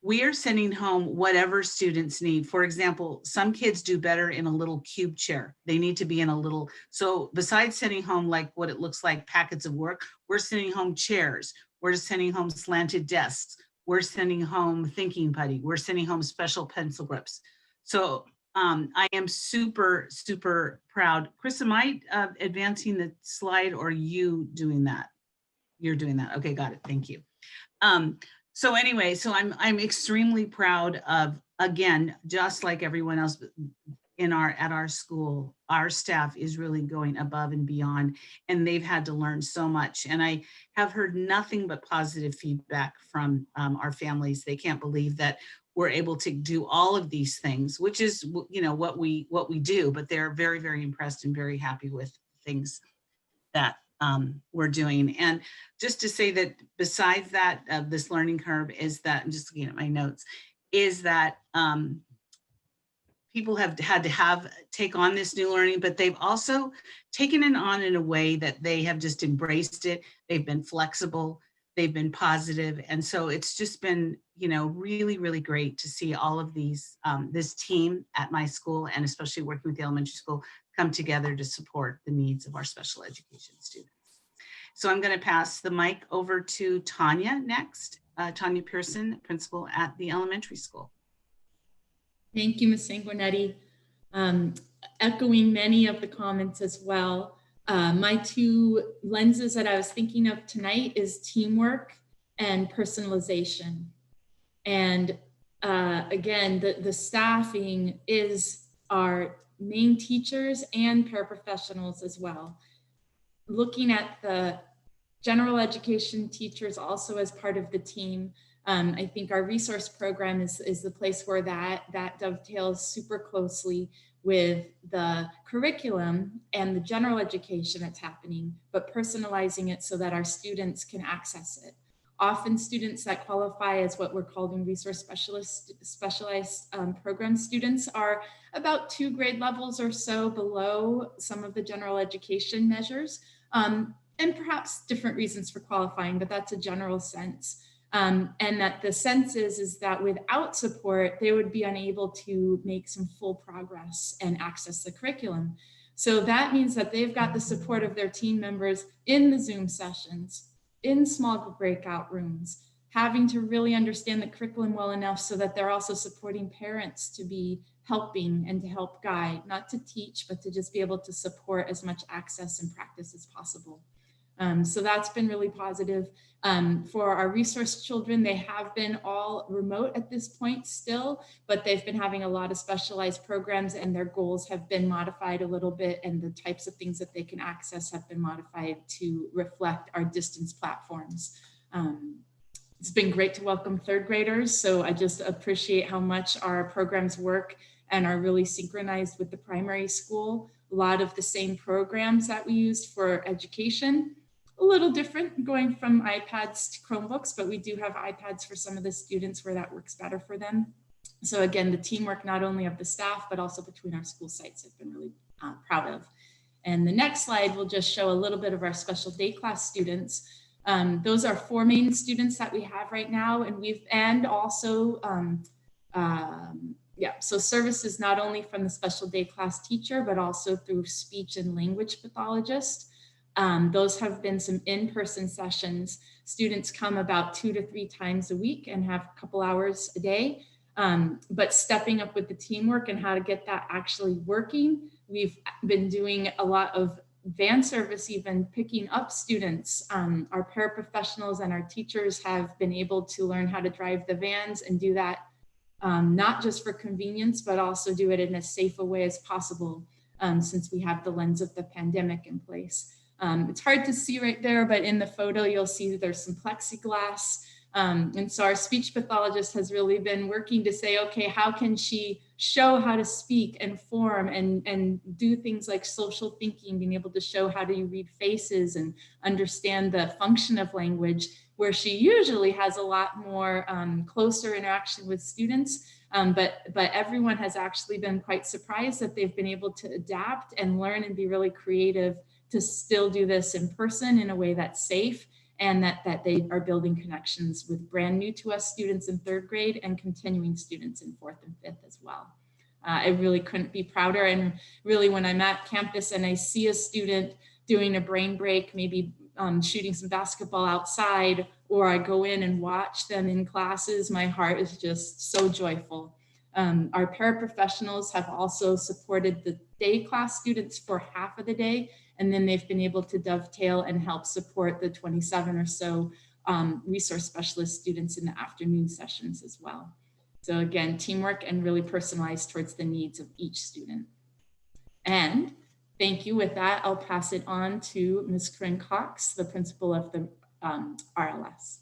we are sending home whatever students need. For example, some kids do better in a little cube chair. They need to be in a little, so besides sending home like what it looks like packets of work, we're sending home chairs. We're sending home slanted desks. We're sending home thinking putty. We're sending home special pencil grips. So I am super, super proud. Chris, am I advancing the slide or are you doing that? You're doing that. Okay, got it. Thank you. So anyway, so I'm extremely proud of, again, just like everyone else at our school, our staff is really going above and beyond, and they've had to learn so much. And I have heard nothing but positive feedback from our families. They can't believe that we're able to do all of these things, which is, you know, what we do, but they're very, very impressed and very happy with things that we're doing. And just to say that besides that, this learning curve is that, I'm just looking at my notes, is that people have had to take on this new learning, but they've also taken it on in a way that they have just embraced it. They've been flexible, they've been positive. And so it's just been, you know, really, really great to see all of these, this team at my school, and especially working with the elementary school, come together to support the needs of our special education students. So I'm going to pass the mic over to Tanya next. Tanya Pearson, principal at the elementary school. Thank you, Ms. Sanguinetti. Echoing many of the comments as well. My two lenses that I was thinking of tonight is teamwork and personalization. And again, the staffing is our main teachers and paraprofessionals as well. Looking at the general education teachers also as part of the team, I think our resource program is the place where that dovetails super closely with the curriculum and the general education that's happening, but personalizing it so that our students can access it. Often students that qualify as what we're calling resource specialized program students are about 2 grade levels or so below some of the general education measures, and perhaps different reasons for qualifying, but that's a general sense. And that the sense is that without support, they would be unable to make some full progress and access the curriculum. So that means that they've got the support of their team members in the Zoom sessions, in small breakout rooms, having to really understand the curriculum well enough so that they're also supporting parents to be helping and to help guide, not to teach, but to just be able to support as much access and practice as possible. So that's been really positive. For our resource children, they have been all remote at this point still, but they've been having a lot of specialized programs and their goals have been modified a little bit, and the types of things that they can access have been modified to reflect our distance platforms. It's been great to welcome third graders, so I just appreciate how much our programs work and are really synchronized with the primary school. A lot of the same programs that we used for education, a little different going from iPads to Chromebooks, but we do have iPads for some of the students where that works better for them. So again, the teamwork not only of the staff, but also between our school sites I've been really proud of. And the next slide will just show a little bit of our special day class students. Those are 4 main students that we have right now, and also so services not only from the special day class teacher, but also through speech and language pathologist. Those have been some in-person sessions. Students come about 2 to 3 times a week and have a couple hours a day, but stepping up with the teamwork and how to get that actually working. We've been doing a lot of van service, even picking up students. Our paraprofessionals and our teachers have been able to learn how to drive the vans and do that not just for convenience, but also do it in as safe a way as possible, since we have the lens of the pandemic in place. It's hard to see right there, but in the photo, you'll see there's some plexiglass. And so our speech pathologist has really been working to say, okay, how can she show how to speak and form and do things like social thinking, being able to show how do you read faces and understand the function of language, where she usually has a lot more closer interaction with students. But everyone has actually been quite surprised that they've been able to adapt and learn and be really creative to still do this in person in a way that's safe, and that they are building connections with brand new to us students in 3rd grade and continuing students in 4th and 5th as well. I really couldn't be prouder. And really, when I'm at campus and I see a student doing a brain break, maybe shooting some basketball outside, or I go in and watch them in classes, my heart is just so joyful. Our paraprofessionals have also supported the day class students for half of the day, and then they've been able to dovetail and help support the 27 or so resource specialist students in the afternoon sessions as well. So again, teamwork and really personalized towards the needs of each student. And thank you. With that, I'll pass it on to Ms. Corinne Cox, the principal of the RLS.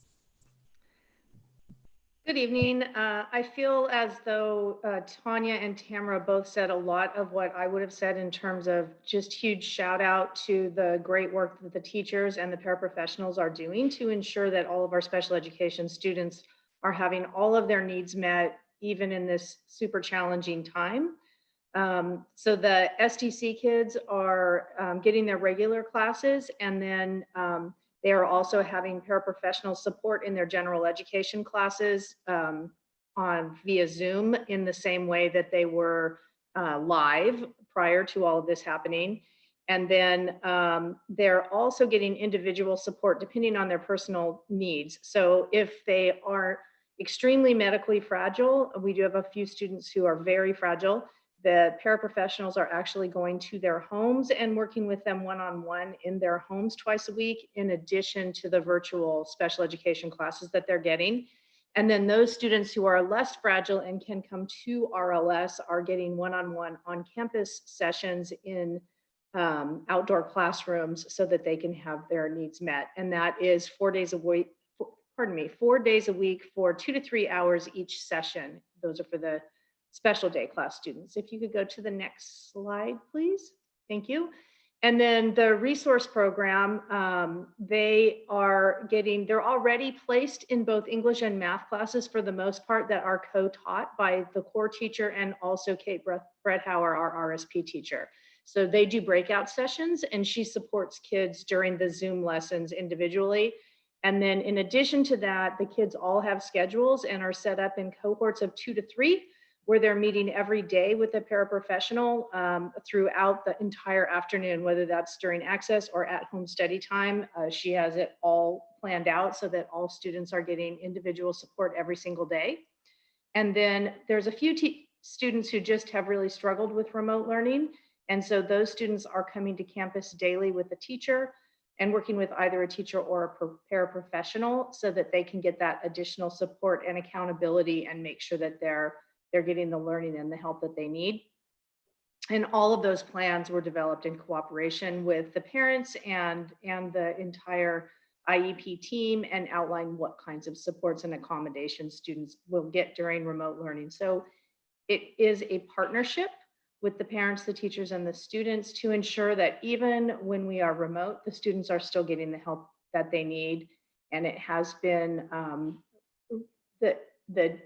Good evening. I feel as though Tanya and Tamara both said a lot of what I would have said in terms of just huge shout out to the great work that the teachers and the paraprofessionals are doing to ensure that all of our special education students are having all of their needs met, even in this super challenging time. So the STC kids are getting their regular classes, and then they are also having paraprofessional support in their general education classes via Zoom in the same way that they were live prior to all of this happening. And then they're also getting individual support depending on their personal needs. So if they are extremely medically fragile, we do have a few students who are very fragile. The paraprofessionals are actually going to their homes and working with them one-on-one in their homes twice a week, in addition to the virtual special education classes that they're getting. And then those students who are less fragile and can come to RLS are getting one-on-one on-campus sessions in outdoor classrooms so that they can have their needs met. And that is 4 days a week, 4 days a week for 2 to 3 hours each session. Those are for the special day class students. If you could go to the next slide, please. Thank you. And then the resource program, they're already placed in both English and math classes for the most part that are co-taught by the core teacher and also Kate Bredhauer, our RSP teacher. So they do breakout sessions and she supports kids during the Zoom lessons individually. And then in addition to that, the kids all have schedules and are set up in cohorts of 2 to 3, where they're meeting every day with a paraprofessional throughout the entire afternoon, whether that's during access or at home study time. She has it all planned out so that all students are getting individual support every single day. And then there's a few students who just have really struggled with remote learning. And so those students are coming to campus daily with a teacher. and working with either a teacher or a paraprofessional so that they can get that additional support and accountability and make sure that they're getting the learning and the help that they need. And all of those plans were developed in cooperation with the parents and the entire IEP team, and outline what kinds of supports and accommodations students will get during remote learning. So it is a partnership with the parents, the teachers, and the students to ensure that even when we are remote, the students are still getting the help that they need. And it has been the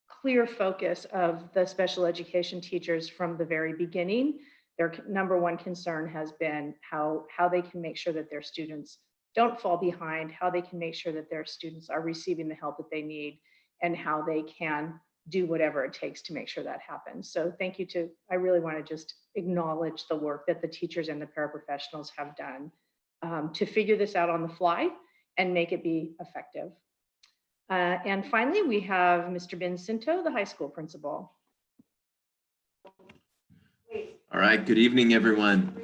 clear focus of the special education teachers from the very beginning. Their number one concern has been how they can make sure that their students don't fall behind, how they can make sure that their students are receiving the help that they need, and how they can do whatever it takes to make sure that happens. So thank you I really want to just acknowledge the work that the teachers and the paraprofessionals have done to figure this out on the fly and make it be effective. And finally, we have Mr. Bincinto, the high school principal. All right, good evening, everyone.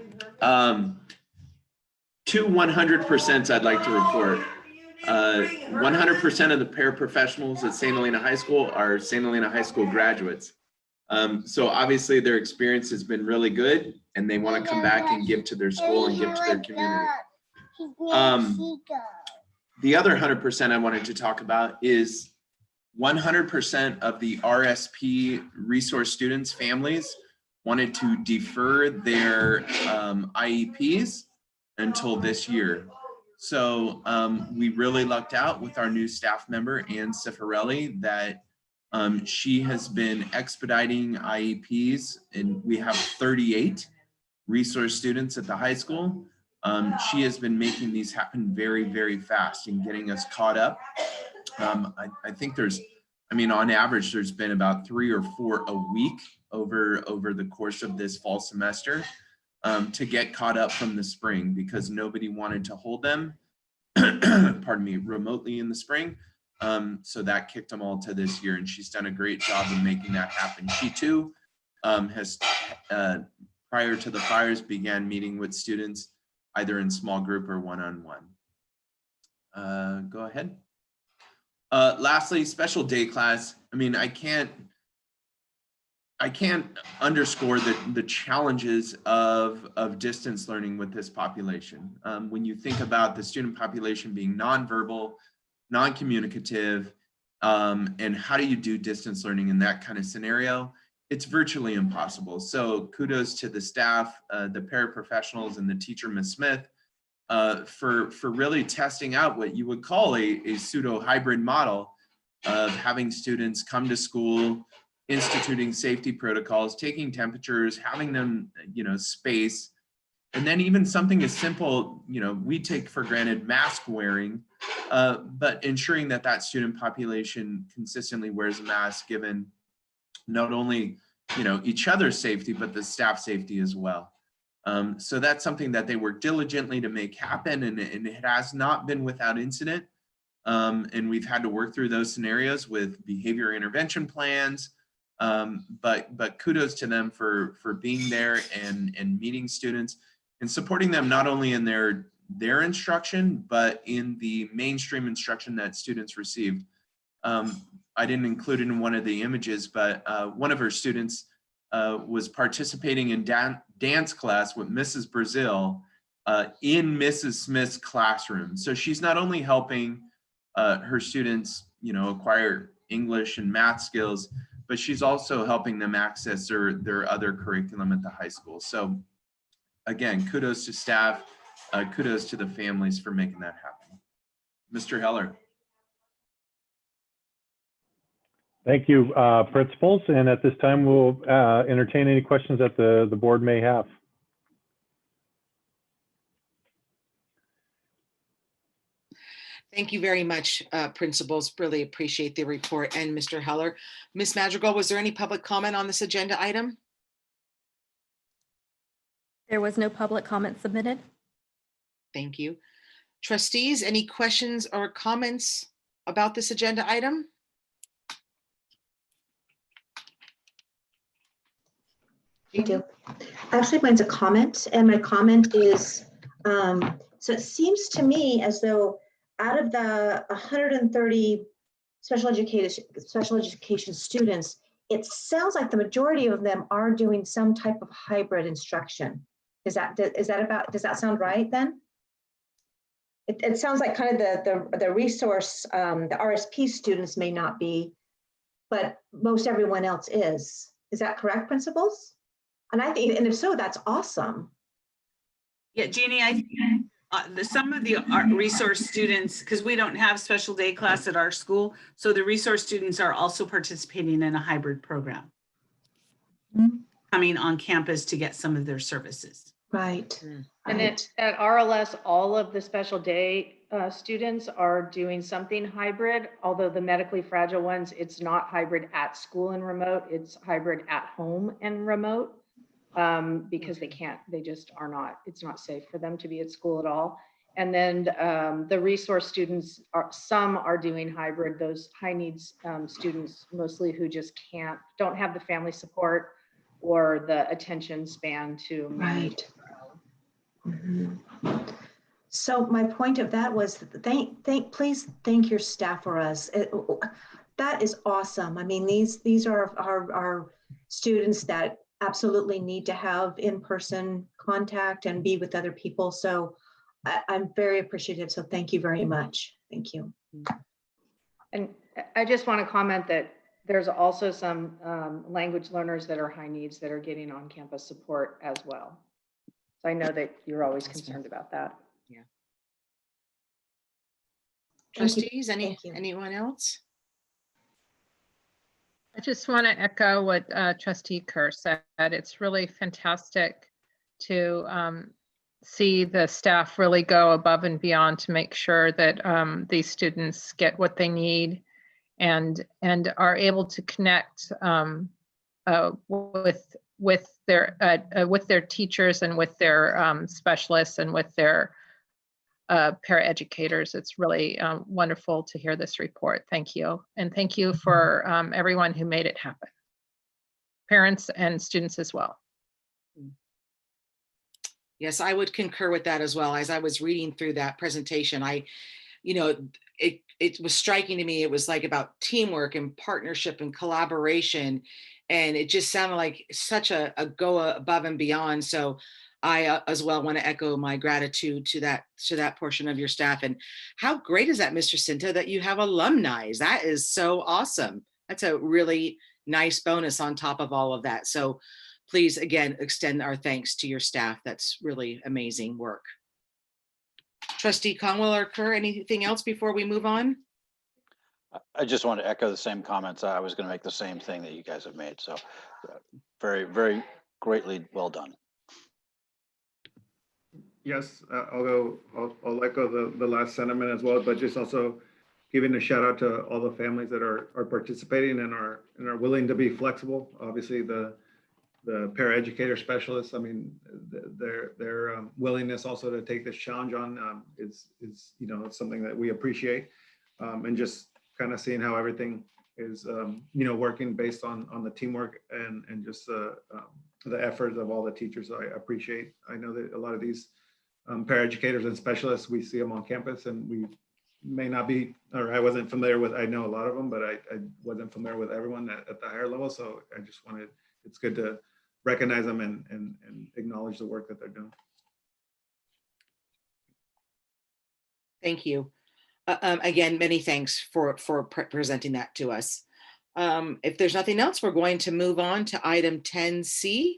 Two 100% I'd like to report. 100% of the paraprofessionals at St. Helena High School are St. Helena High School graduates. So obviously their experience has been really good, and they want to come back and give to their school and give to their community. The other 100% I wanted to talk about is 100% of the RSP resource students' families wanted to defer their IEPs until this year. So we really lucked out with our new staff member, Ann Cifarelli, that she has been expediting IEPs, and we have 38 resource students at the high school. She has been making these happen very, very fast and getting us caught up. I think on average, there's been about 3 or 4 a week over the course of this fall semester to get caught up from the spring, because nobody wanted to hold them, pardon me, remotely in the spring. So that kicked them all to this year, and she's done a great job of making that happen. She too has, prior to the fires, began meeting with students either in small group or one-on-one. Go ahead. Lastly, special day class. I can't underscore the challenges of distance learning with this population. When you think about the student population being nonverbal, non-communicative, and how do you do distance learning in that kind of scenario? It's virtually impossible. So kudos to the staff, the paraprofessionals, and the teacher, Ms. Smith, for really testing out what you would call a pseudo hybrid model of having students come to school, instituting safety protocols, taking temperatures, having them, space, and then even something as simple, we take for granted mask wearing, but ensuring that student population consistently wears a mask, given not only, each other's safety, but the staff safety as well. So that's something that they work diligently to make happen, and it has not been without incident. And we've had to work through those scenarios with behavior intervention plans. But kudos to them for being there and meeting students and supporting them not only in their instruction, but in the mainstream instruction that students received. I didn't include it in one of the images, but one of her students was participating in dance class with Mrs. Brazil in Mrs. Smith's classroom. So she's not only helping her students, acquire English and math skills, but she's also helping them access their other curriculum at the high school. So again, kudos to staff, kudos to the families for making that happen. Mr. Heller. Thank you, principals. And at this time, we'll entertain any questions that the board may have. Thank you very much, principals. Really appreciate the report, and Mr. Heller. Ms. Madrigal, was there any public comment on this agenda item? There was no public comment submitted. Thank you. Trustees, any questions or comments about this agenda item? I do. Actually, mine's a comment, and my comment is So it seems to me as though out of the 130 special education students, it sounds like the majority of them are doing some type of hybrid instruction. Does that sound right then? It sounds like kind of the resource, the RSP students may not be, but most everyone else is. Is that correct, principals? And I think, and if so, that's awesome. Yeah, Jeannie, I think some of the resource students, because we don't have special day class at our school, so the resource students are also participating in a hybrid program, coming on campus to get some of their services. Right. And at RLS, all of the special day students are doing something hybrid, although the medically fragile ones, it's not hybrid at school and remote, it's hybrid at home and remote. Because they just are not, it's not safe for them to be at school at all. And then the resource students, some are doing hybrid, those high needs students, mostly who just don't have the family support or the attention span to. Right. So my point of that was, please thank your staff for us. That is awesome. I mean, these are our students that absolutely need to have in-person contact and be with other people. So I'm very appreciative. So thank you very much. Thank you. And I just want to comment that there's also some language learners that are high needs that are getting on-campus support as well. So I know that you're always concerned about that. Yeah. Trustees, anyone else? I just want to echo what Trustee Kerr said. It's really fantastic to see the staff really go above and beyond to make sure that these students get what they need and are able to connect with their teachers and with their specialists and with their paraeducators. It's really wonderful to hear this report. Thank you. And thank you for everyone who made it happen. Parents and students as well. Yes, I would concur with that as well. As I was reading through that presentation, it was striking to me. It was like about teamwork and partnership and collaboration. And it just sounded like such a go above and beyond. So I as well want to echo my gratitude to that portion of your staff. And how great is that, Mr. Cinta, that you have alumni? That is so awesome. That's a really nice bonus on top of all of that. So please, again, extend our thanks to your staff. That's really amazing work. Trustee Conwell or Kerr, anything else before we move on? I just want to echo the same comments. I was going to make the same thing that you guys have made. So very, very greatly well done. Yes, I'll echo the last sentiment as well, but just also giving a shout out to all the families that are participating and are willing to be flexible. Obviously, the paraeducator specialists, I mean, their willingness also to take this challenge on is it's something that we appreciate, and just kind of seeing how everything is working based on the teamwork and just the efforts of all the teachers. So I appreciate. I know that a lot of these paraeducators and specialists, we see them on campus, and we may not be, or I wasn't familiar with. I know a lot of them, but I wasn't familiar with everyone at the higher level. So I just wanted. It's good to recognize them and acknowledge the work that they're doing. Thank you. Again, many thanks for presenting that to us. If there's nothing else, we're going to move on to item 10C,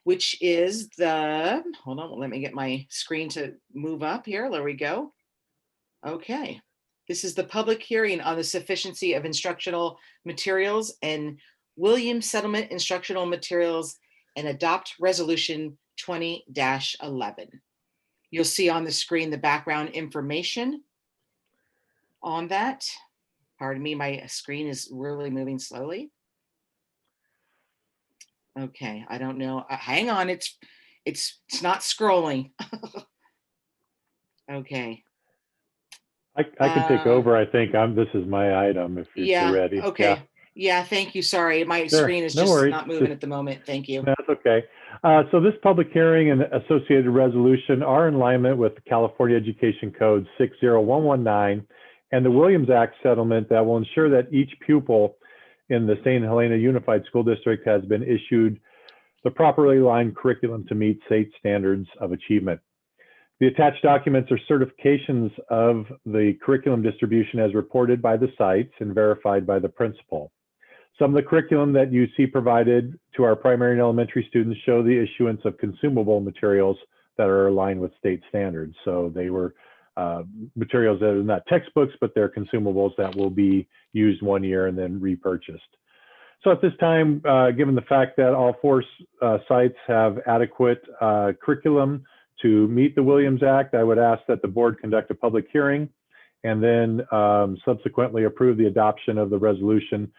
which is hold on, let me get my screen to move up here. There we go. Okay. This is the public hearing on the sufficiency of instructional materials and Williams Settlement Instructional Materials and adopt resolution 20-11. You'll see on the screen the background information on that. Pardon me, my screen is really moving slowly. Okay, I don't know. Hang on, it's not scrolling. Okay. I can take over. I think this is my item if you're ready. Okay. Yeah, thank you. Sorry, my screen is just not moving at the moment. Thank you. That's okay. So this public hearing and associated resolution are in alignment with the California Education Code 60119 and the Williams Act settlement that will ensure that each pupil in the St. Helena Unified School District has been issued the properly aligned curriculum to meet state standards of achievement. The attached documents are certifications of the curriculum distribution as reported by the sites and verified by the principal. Some of the curriculum that you see provided to our primary and elementary students show the issuance of consumable materials that are aligned with state standards. So they were materials that are not textbooks, but they're consumables that will be used 1 year and then repurchased. So at this time, given the fact that all four sites have adequate curriculum to meet the Williams Act, I would ask that the board conduct a public hearing and then subsequently approve the adoption of the resolution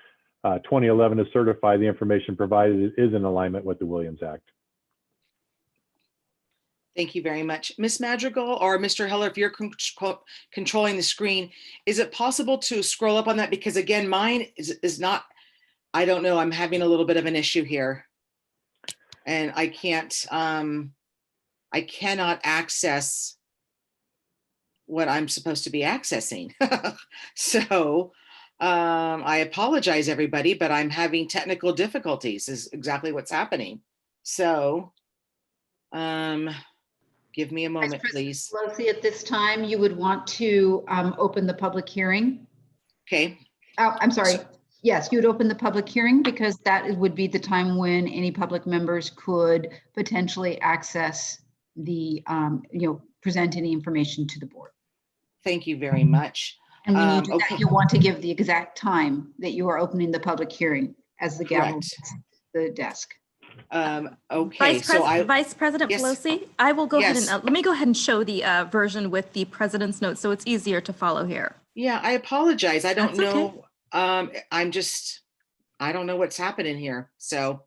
2011 to certify the information provided is in alignment with the Williams Act. Thank you very much. Ms. Madrigal or Mr. Heller, if you're controlling the screen, is it possible to scroll up on that? Because again, mine is not, I don't know, I'm having a little bit of an issue here. And I can't, I cannot access what I'm supposed to be accessing. So I apologize, everybody, but I'm having technical difficulties is exactly what's happening. So give me a moment, please. Pelosi, at this time, you would want to open the public hearing. Okay. Oh, I'm sorry. Yes, you would open the public hearing because that would be the time when any public members could potentially access the, present any information to the board. Thank you very much. And when you do okay. that, you'll want to give the exact time that you are opening the public hearing as the gavel hits the desk. Okay, Vice President yes. Pelosi, I will go ahead Yes. and let me go ahead and show the version with the president's notes so it's easier to follow here. Yeah, I apologize. I don't That's okay. know. I don't know what's happening here. So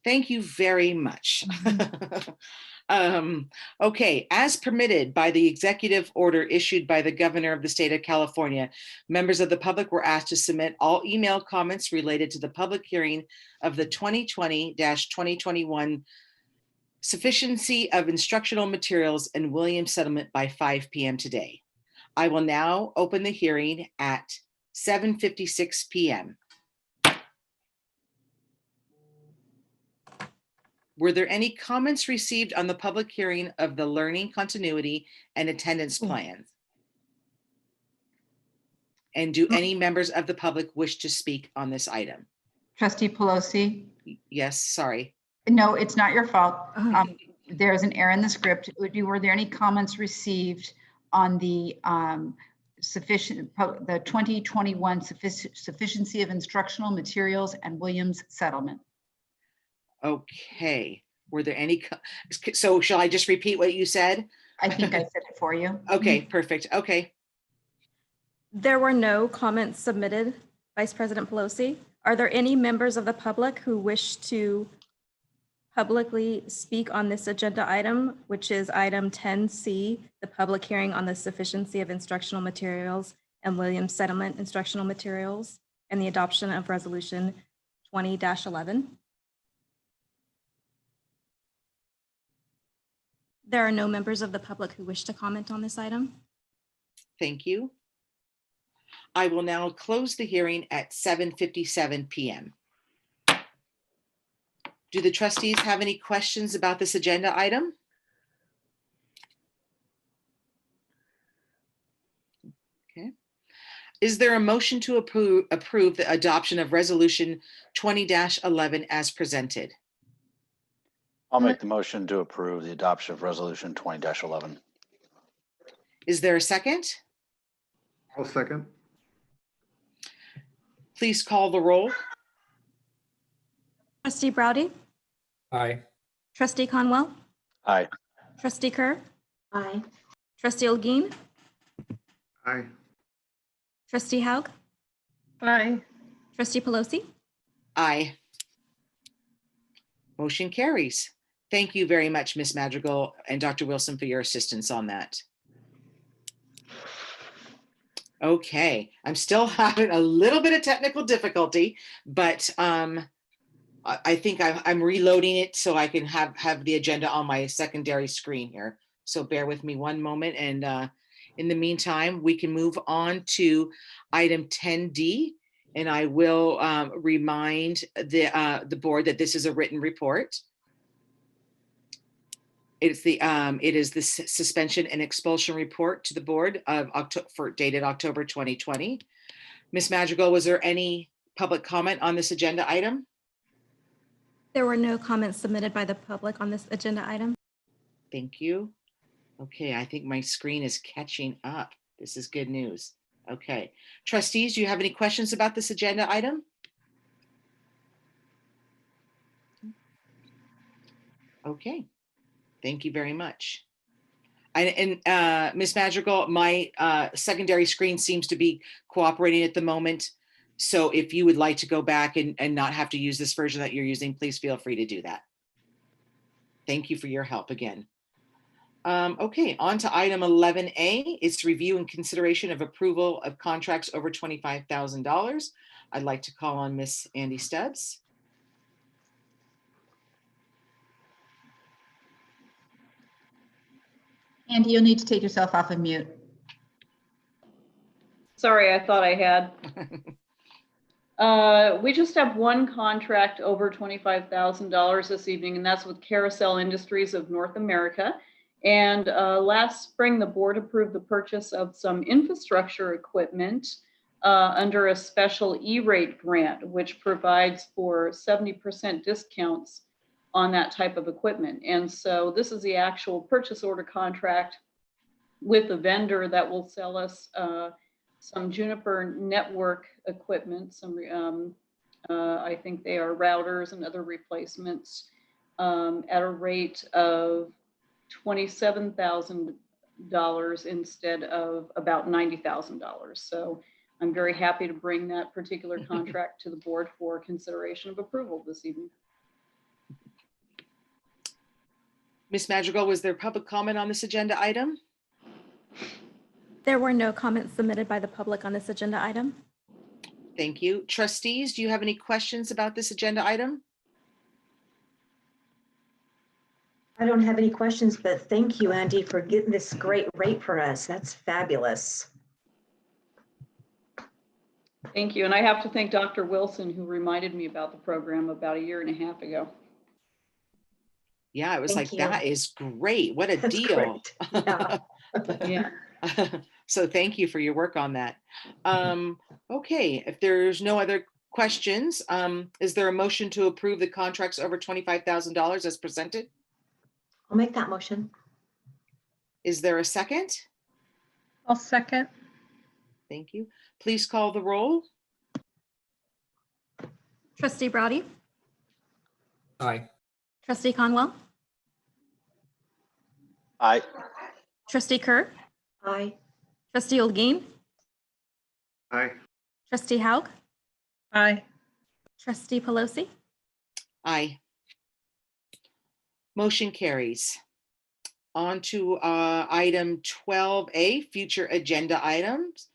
thank you very much. Okay, as permitted by the executive order issued by the governor of the state of California, members of the public were asked to submit all email comments related to the public hearing of the 2020-2021 sufficiency of instructional materials and Williams settlement by 5 p.m. today. I will now open the hearing at 7:56 p.m. Were there any comments received on the public hearing of the learning continuity and attendance plans? And do any members of the public wish to speak on this item? Trustee Pelosi? Yes, sorry. No, it's not your fault. There's an error in the script. Were there any comments received on the the 2021 sufficiency of instructional materials and Williams settlement? Okay, were there any, so shall I just repeat what you said? I think I said it for you. Okay, perfect, okay. There were no comments submitted, Vice President Pelosi. Are there any members of the public who wish to publicly speak on this agenda item, which is item 10C, the public hearing on the sufficiency of instructional materials and Williams settlement instructional materials and the adoption of resolution 20-11? There are no members of the public who wish to comment on this item. Thank you. I will now close the hearing at 7:57 p.m. Do the trustees have any questions about this agenda item? Okay. Is there a motion to approve the adoption of resolution 20-11 as presented? I'll make the motion to approve the adoption of resolution 20-11. Is there a second? I'll second. Please call the roll. Trustee Browdy? Aye. Trustee Conwell? Aye. Trustee Kerr? Aye. Trustee Olguin? Aye. Trustee Haug? Aye. Trustee Pelosi? Aye. Motion carries. Thank you very much, Ms. Madrigal and Dr. Wilson, for your assistance on that. Okay, I'm still having a little bit of technical difficulty, but I think I'm reloading it so I can have the agenda on my secondary screen here. So bear with me one moment. And in the meantime, we can move on to item 10D. And I will remind the board that this is a written report. It is the suspension and expulsion report to the board of dated October 2020. Ms. Madrigal, was there any public comment on this agenda item? There were no comments submitted by the public on this agenda item. Thank you. Okay, I think my screen is catching up. This is good news. Okay, trustees, do you have any questions about this agenda item? Okay, thank you very much. And Ms. Madrigal, my secondary screen seems to be cooperating at the moment. So if you would like to go back and not have to use this version that you're using, please feel free to do that. Thank you for your help again. Okay, on to item 11A. It's review and consideration of approval of contracts over $25,000. I'd like to call on Miss Andy Stubbs. Andy, you'll need to take yourself off of mute. Sorry, I thought I had. We just have one contract over $25,000 this evening, and that's with Carousel Industries of North America. And last spring, the board approved the purchase of some infrastructure equipment under a special E-rate grant, which provides for 70% discounts on that type of equipment. And so this is the actual purchase order contract with a vendor that will sell us some Juniper network equipment, I think they are routers and other replacements at a rate of $27,000 instead of about $90,000. So I'm very happy to bring that particular contract to the board for consideration of approval this evening. Ms. Madrigal, was there public comment on this agenda item? There were no comments submitted by the public on this agenda item. Thank you. Trustees, do you have any questions about this agenda item? I don't have any questions, but thank you, Andy, for getting this great rate for us. That's fabulous. Thank you. And I have to thank Dr. Wilson, who reminded me about the program about 1.5 years ago. Yeah, it was Thank like, you. that is great. What a That's deal. great. Yeah. Yeah. So thank you for your work on that. Okay, if there's no other questions, is there a motion to approve the contracts over $25,000 as presented? I'll make that motion. Is there a second? I'll second. Thank you. Please call the roll. Trustee Browdy, Aye. Trustee Conwell, Aye. Trustee Kerr, Aye. Trustee Olguin, Aye. Trustee Haug, Aye. Trustee Pelosi. Aye. Motion carries. On to item 12A, future agenda items.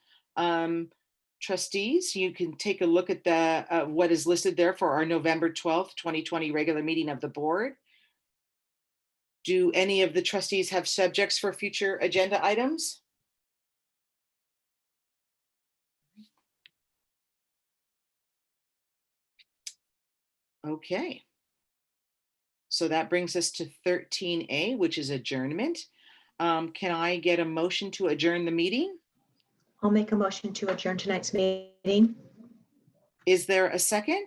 Trustees, you can take a look at the what is listed there for our November 12th, 2020 regular meeting of the board. Do any of the trustees have subjects for future agenda items? Okay. So that brings us to 13A, which is adjournment. Can I get a motion to adjourn the meeting? I'll make a motion to adjourn tonight's meeting. Is there a second?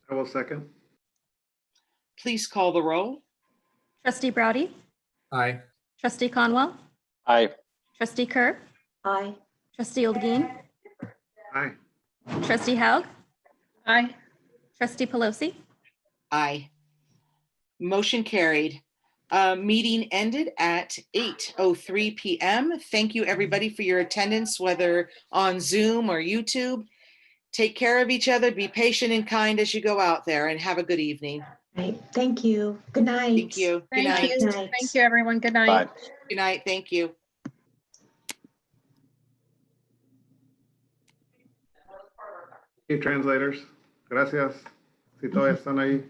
I will second. Please call the roll. Trustee Browdy, Aye. Trustee Conwell, Aye. Trustee Kerr, Aye. Trustee Olguin, Aye. Trustee Haug, Aye. Trustee Pelosi. Aye. Motion carried. Meeting ended at 8:03 p.m. Thank you, everybody, for your attendance, whether on Zoom or YouTube. Take care of each other, be patient and kind as you go out there, and have a good evening. Right. Thank you. Good night. Thank you. Good Thank night. you. Night. Thank you, everyone. Good night. Bye. Good night. Thank you. Okay, translators. Gracias. Si todavía están ahí.